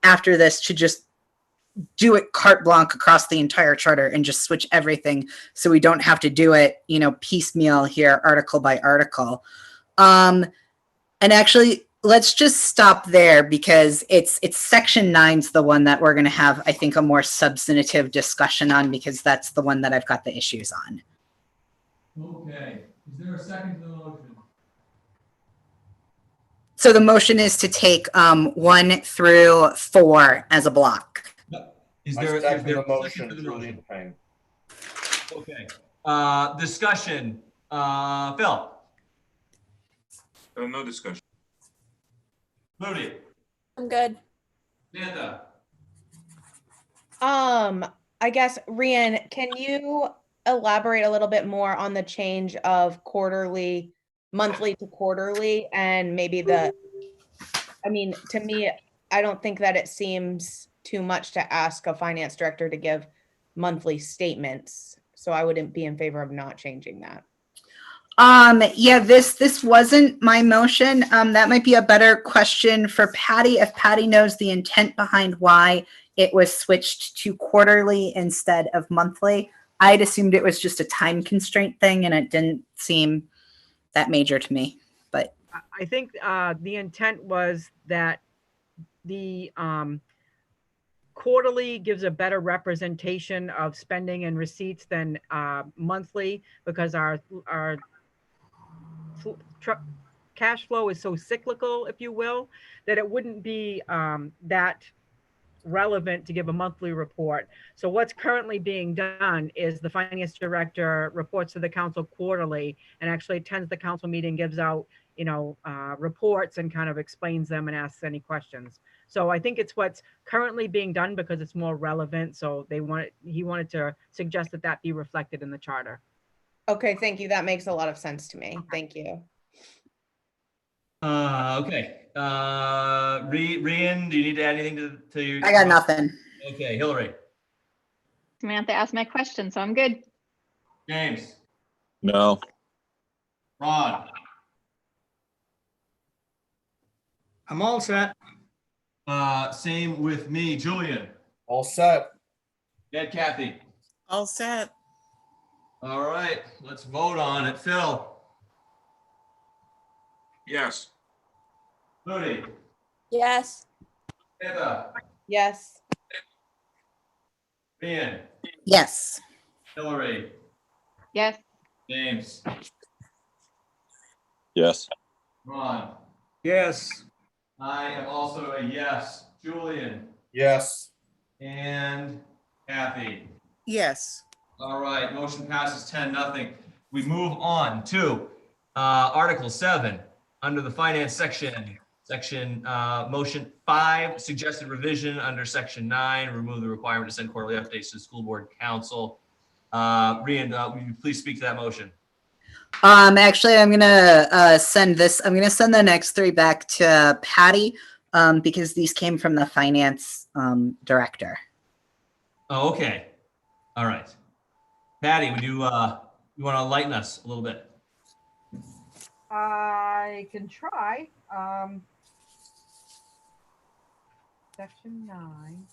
after this to just do it carte blanche across the entire charter and just switch everything so we don't have to do it, piecemeal here, article by article. And actually, let's just stop there because it's section 9's the one that we're going to have, I think, a more substantive discussion on, because that's the one that I've got the issues on. Okay. Is there a second to the motion? So the motion is to take 1 through 4 as a block. Is I there, second is there the a motion, second to the motion? Julian Payne. Okay. Discussion. Phil. No discussion. Moody. I'm good. Amanda. I guess, Rian, can you elaborate a little bit more on the change of monthly to quarterly, and maybe to me, I don't think that it seems too much to ask a finance director to give monthly statements. So I wouldn't be in favor of not changing that. Yeah, this wasn't my motion. That might be a better question for Patty, if Patty knows the intent behind why it was switched to quarterly instead of monthly. I'd assumed it was just a time constraint thing, and it didn't seem that major to me. But I think the intent was that the quarterly gives a better representation of spending and receipts than monthly, because our cash flow is so cyclical, if you will, that it wouldn't be that relevant to give a monthly report. So what's currently being done is the finance director reports to the council quarterly and actually attends the council meeting, gives out, reports and kind of explains them and asks any questions. So I think it's what's currently being done because it's more relevant. So he wanted to suggest that be reflected in the charter. Okay, thank you. That makes a lot of sense to me. Thank you. Okay. Rian, do you need to add anything to your? I got nothing. Okay, Hillary. Samantha asked my question, so I'm good. James. No. Ron. I'm all set. Same with me. Julian. All set. Ed, Kathy. All set. All right, let's vote on it. Phil. Yes. Moody, Yes. Samantha, Yes. Ryan, Yes. Hillary, Yes. James, Yes. Ron. Yes. I am also a yes. Julian Yes. and Kathy. Yes. All right, motion passes 10-0. We move on to Article 7, under the Finance section, Motion 5, suggested revision under Section 9, remove the requirement to send quarterly updates to the school board council. Rian, will you please speak to that motion? Actually, I'm gonna send the next three back to Patty, because these came from the finance director. Oh, okay. All right. Patty, would you want to enlighten us a little bit? I can try. Section 9.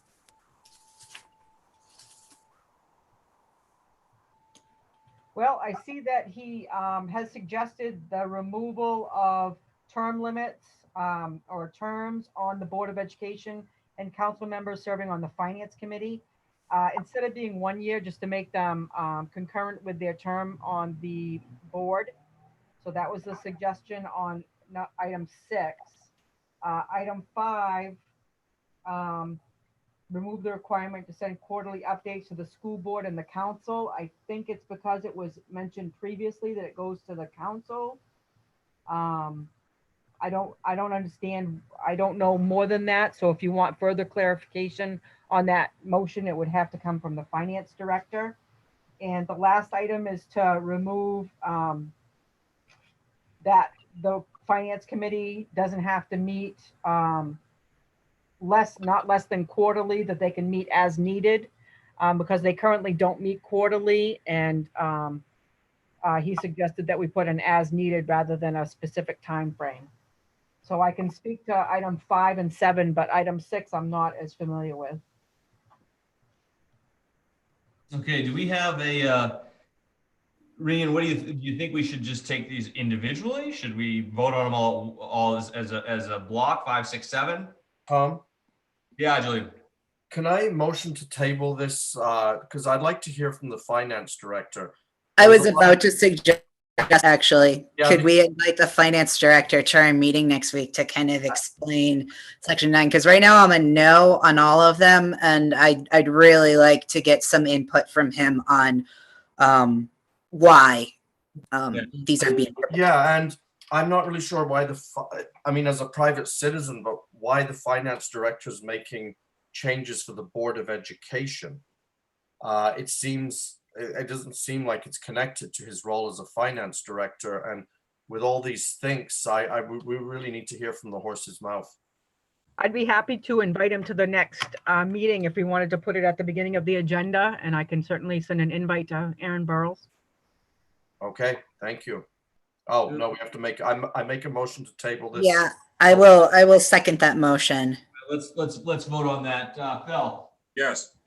Well, I see that he has suggested the removal of term limits or terms on the Board of Education and council members serving on the Finance Committee. Instead of being 1 year, just to make them concurrent with their term on the board. So that was the suggestion on item 6. Item 5, remove the requirement to send quarterly updates to the school board and the council. I think it's because it was mentioned previously that it goes to the council. I don't understand. I don't know more than that. So if you want further clarification on that motion, it would have to come from the finance director. And the last item is to remove that the finance committee doesn't have to meet not less than quarterly, that they can meet as needed, because they currently don't meet quarterly. And he suggested that we put an as needed rather than a specific time frame. So I can speak to item 5 and 7, but item 6, I'm not as familiar with. Okay, do we have a, Rian, what do you think we should just take these individually? Should we vote on them all as a block, 5, 6, 7? Tom, Yeah, Julian. can I motion to table this? Because I'd like to hear from the finance director. I was about to suggest, actually, Yeah, could we invite the finance director to our meeting next week to kind of explain Section 9? Because right now I'm a no on all of them, and I'd really like to get some input from him on why these are being. Yeah, and I'm not really sure why I mean, as a private citizen, but why the finance director is making changes for the Board of Education. It doesn't seem like it's connected to his role as a finance director. And with all these things, we really need to hear from the horse's mouth. I'd be happy to invite him to the next meeting if we wanted to put it at the beginning of the agenda, and I can certainly send an invite to Aaron Burrows. Okay, thank you. Oh, no, we have to I make a motion to table this. Yeah, I will second that motion. Let's vote on that. Phil, Yes.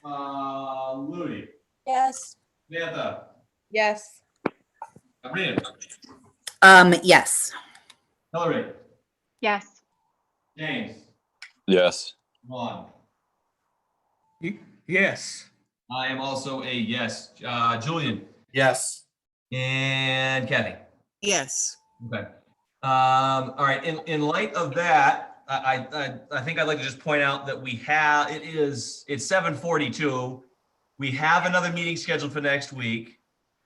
Louis, Yes. Samantha, Yes. Rian, Yes. Hillary, Yes. James, Yes. Ron. Yes. I am also a yes. Julian Yes. and Kathy. Yes. Okay. All right. In light of that, I think I'd like to just point out that it's 7:42. We have another meeting scheduled for next week.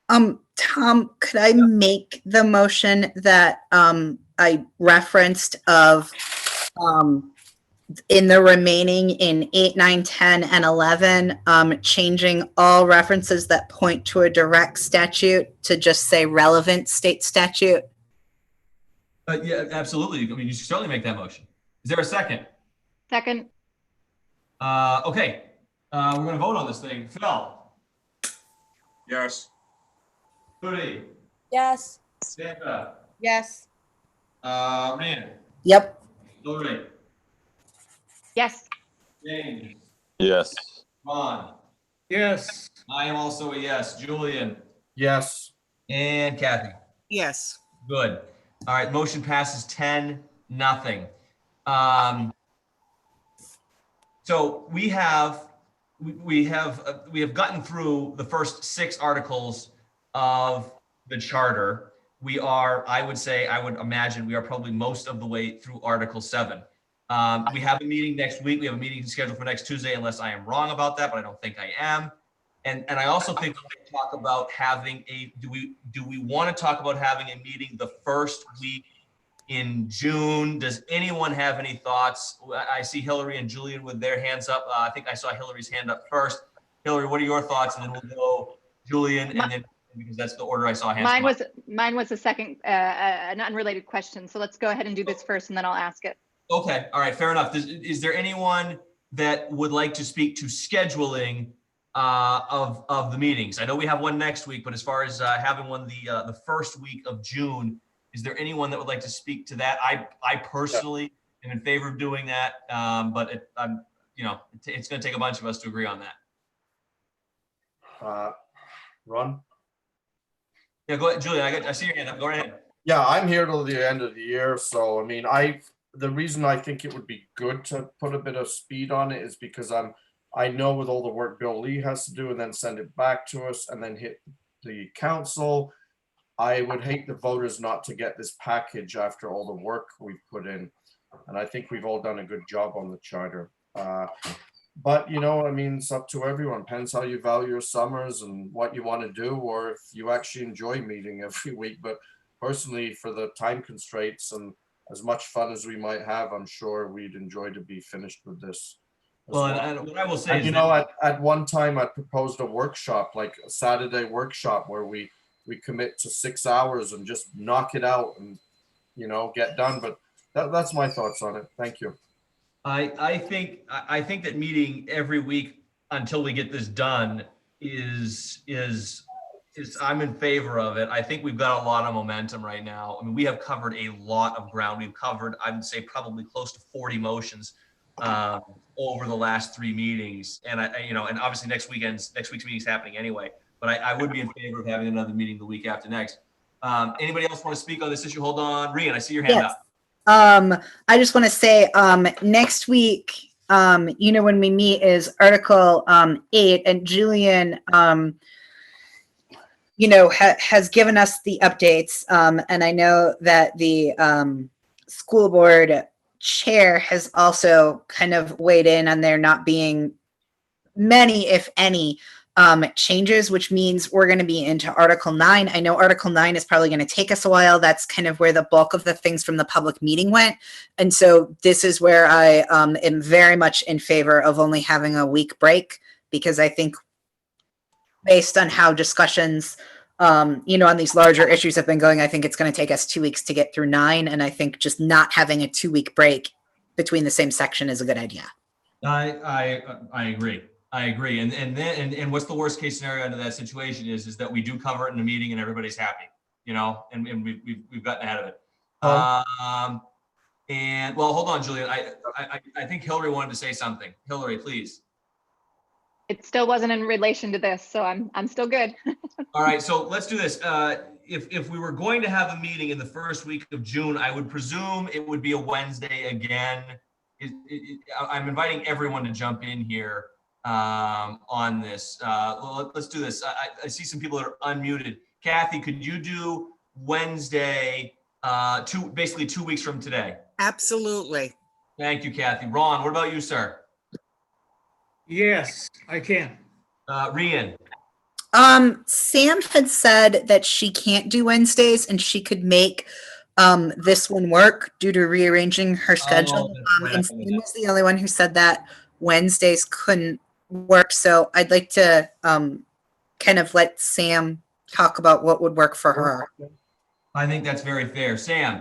Tom, could I make the motion that I referenced of in the remaining in 8, 9, 10, and 11, changing all references that point to a direct statute to just say relevant state statute? Yeah, absolutely. I mean, you should certainly make that motion. Is there a second? Second. Okay. We're going to vote on this thing. Phil, Yes. Moody, Yes. Sandra, Yes. Rand, Yep. Hillary, Yes. James, Yes. Ron. Yes. I am also a yes. Julian Yes. and Kathy. Yes. Good. All right, motion passes 10-0. So we have gotten through the first 6 articles of the charter. We are, I would imagine we are probably most of the way through Article 7. We have a meeting next week. We have a meeting scheduled for next Tuesday, unless I am wrong about that, but I don't think I am. And I also think we can talk about having do we want to talk about having a meeting the first week in June? Does anyone have any thoughts? I see Hillary and Julian with their hands up. I think I saw Hillary's hand up first. Hillary, what are your thoughts? And then we'll go Julian, and then, because that's the order I saw hands come up. Mine was a second, an unrelated question. So let's go ahead and do this first and then I'll ask it. Okay, all right, fair enough. Is there anyone that would like to speak to scheduling of the meetings? I know we have one next week, but as far as having one the first week of June, is there anyone that would like to speak to that? I personally am in favor of doing that, but it's going to take a bunch of us to agree on that. Ron? Yeah, go ahead, Julian. I see your hand up. Go right ahead. Yeah, I'm here till the end of the year. So, I mean, the reason I think it would be good to put a bit of speed on it is because I know with all the work Bill Lee has to do and then send it back to us and then hit the council, I would hate the voters not to get this package after all the work we've put in. And I think we've all done a good job on the charter. But, I mean, it's up to everyone. Depends how you value your summers and what you want to do, or if you actually enjoy meeting every week. But personally, for the time constraints and as much fun as we might have, I'm sure we'd enjoy to be finished with this. Well, and what I will say is, at one time I proposed a workshop, like a Saturday workshop, where we commit to 6 hours and just knock it out and, get done. But that's my thoughts on it. Thank you. I think that meeting every week until we get this done is I'm in favor of it. I think we've got a lot of momentum right now. I mean, we have covered a lot of ground. We've covered, I would say, probably close to 40 motions over the last 3 meetings. And and obviously next week's meeting is happening anyway, but I would be in favor of having another meeting the week after next. Anybody else want to speak on this issue? Hold on, Rian, I see your hand up. I just want to say, next week, when we meet is Article 8, and Julian, has given us the updates. And I know that the school board chair has also kind of weighed in on there not being many, if any, changes, which means we're going to be into Article 9. I know Article 9 is probably going to take us a while. That's kind of where the bulk of the things from the public meeting went. And so this is where I am very much in favor of only having a week break, because I think based on how discussions, on these larger issues have been going, I think it's going to take us 2 weeks to get through 9. And I think just not having a 2-week break between the same section is a good idea. I agree. And what's the worst case scenario under that situation is that we do cover it in a meeting and everybody's happy, and we've gotten ahead of it. And well, hold on, Julian. I think Hillary wanted to say something. Hillary, please. It still wasn't in relation to this, so I'm still good. All right, so let's do this. If we were going to have a meeting in the first week of June, I would presume it would be a Wednesday again. I'm inviting everyone to jump in here on this. Let's do this. I see some people that are unmuted. Kathy, could you do Wednesday, basically 2 weeks from today? Absolutely. Thank you, Kathy. Ron, what about you, sir? Yes, I can. Rian? Sam had said that she can't do Wednesdays and she could make this one work due to rearranging her schedule. And Sam was the only one who said that Wednesdays couldn't work. So I'd like to kind of let Sam talk about what would work for her. I think that's very fair. Sam?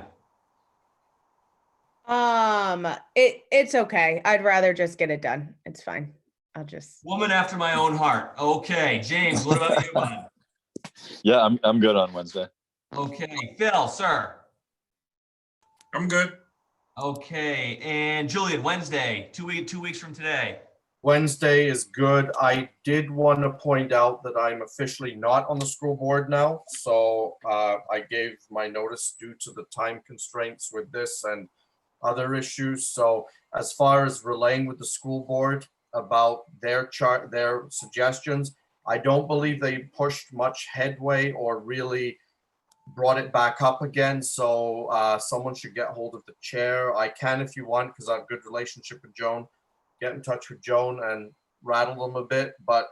It's okay. I'd rather just get it done. It's fine. I'll just. Woman after my own heart. Okay, James, what about you, bud? Yeah, I'm good on Wednesday. Okay, Phil, sir. I'm good. Okay, and Julian, Wednesday, 2 weeks from today. Wednesday is good. I did want to point out that I'm officially not on the school board now. So I gave my notice due to the time constraints with this and other issues. So as far as relaying with the school board about their suggestions, I don't believe they pushed much headway or really brought it back up again. So someone should get hold of the chair. I can if you want, because I have a good relationship with Joan. Get in touch with Joan and rattle them a bit. But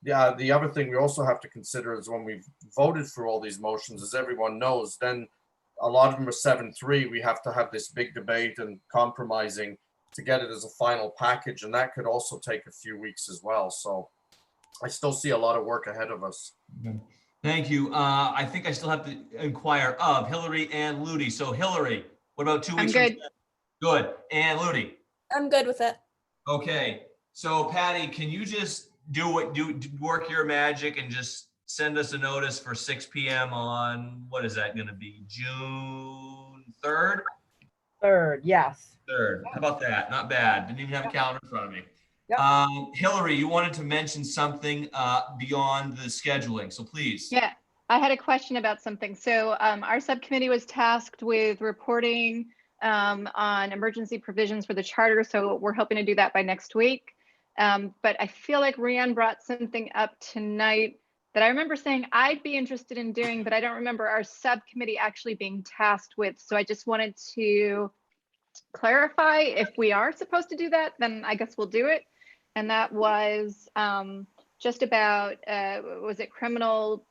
yeah, the other thing we also have to consider is when we've voted for all these motions, as everyone knows, then a lot of them are 7-3. We have to have this big debate and compromising to get it as a final package. And that could also take a few weeks as well. So I still see a lot of work ahead of us. Thank you. I think I still have to inquire of Hillary and Ludi. So Hillary, what about 2 I'm weeks? good. Good. And Ludi? I'm good with it. Okay. So Patty, can you just work your magic and just send us a notice for 6 p.m. on, what is that going to be? June 3rd? 3rd, yes. 3rd. How about that? Not bad. Didn't even have a calendar in front of me. Yep. Hillary, you wanted to mention something beyond the scheduling, so please. Yeah, I had a question about something. So our subcommittee was tasked with reporting on emergency provisions for the charter. So we're hoping to do that by next week. But I feel like Rian brought something up tonight that I remember saying I'd be interested in doing, but I don't remember our subcommittee actually being tasked with. So I just wanted to clarify if we are supposed to do that, then I guess we'll do it. And that was just about, was it criminal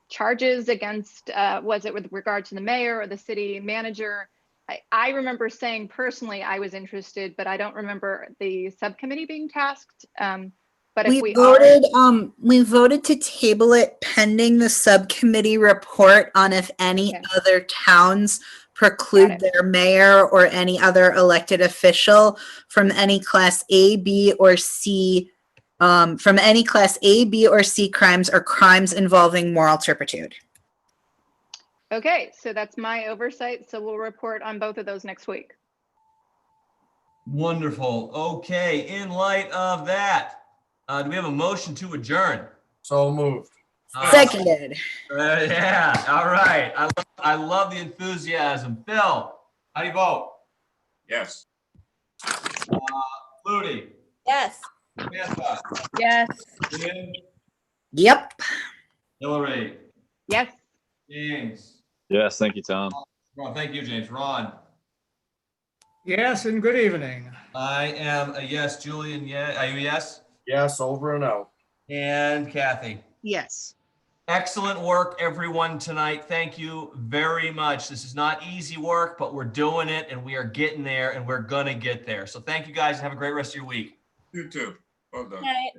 charges against, was it with regard to the mayor or the city manager? I remember saying personally I was interested, but I don't remember the subcommittee being tasked. But if we voted to table it pending the subcommittee report on if any Okay. other towns preclude their mayor or any other elected official from any class A, B, or C, from any class A, B, or C crimes or crimes involving moral turpitude. Okay, so that's my oversight. So we'll report on both of those next week. Wonderful. Okay, in light of that, do we have a motion to adjourn? So moved. Seconded. Yeah, all right. I love the enthusiasm. Phil, how do you vote? Yes. Ludi? Yes. Samantha? Yes. Ian? Yep. Hillary? Yes. James? Yes, thank you, Tom. Ron, thank you, James. Ron? Yes, and good evening. I am a yes. Julian, yeah. Are you a yes? Yes, over and out. And Kathy? Yes. Excellent work, everyone, tonight. Thank you very much. This is not easy work, but we're doing it and we are getting there and we're going to get there. So thank you guys and have a great rest of your week. You too. Well done. Good night.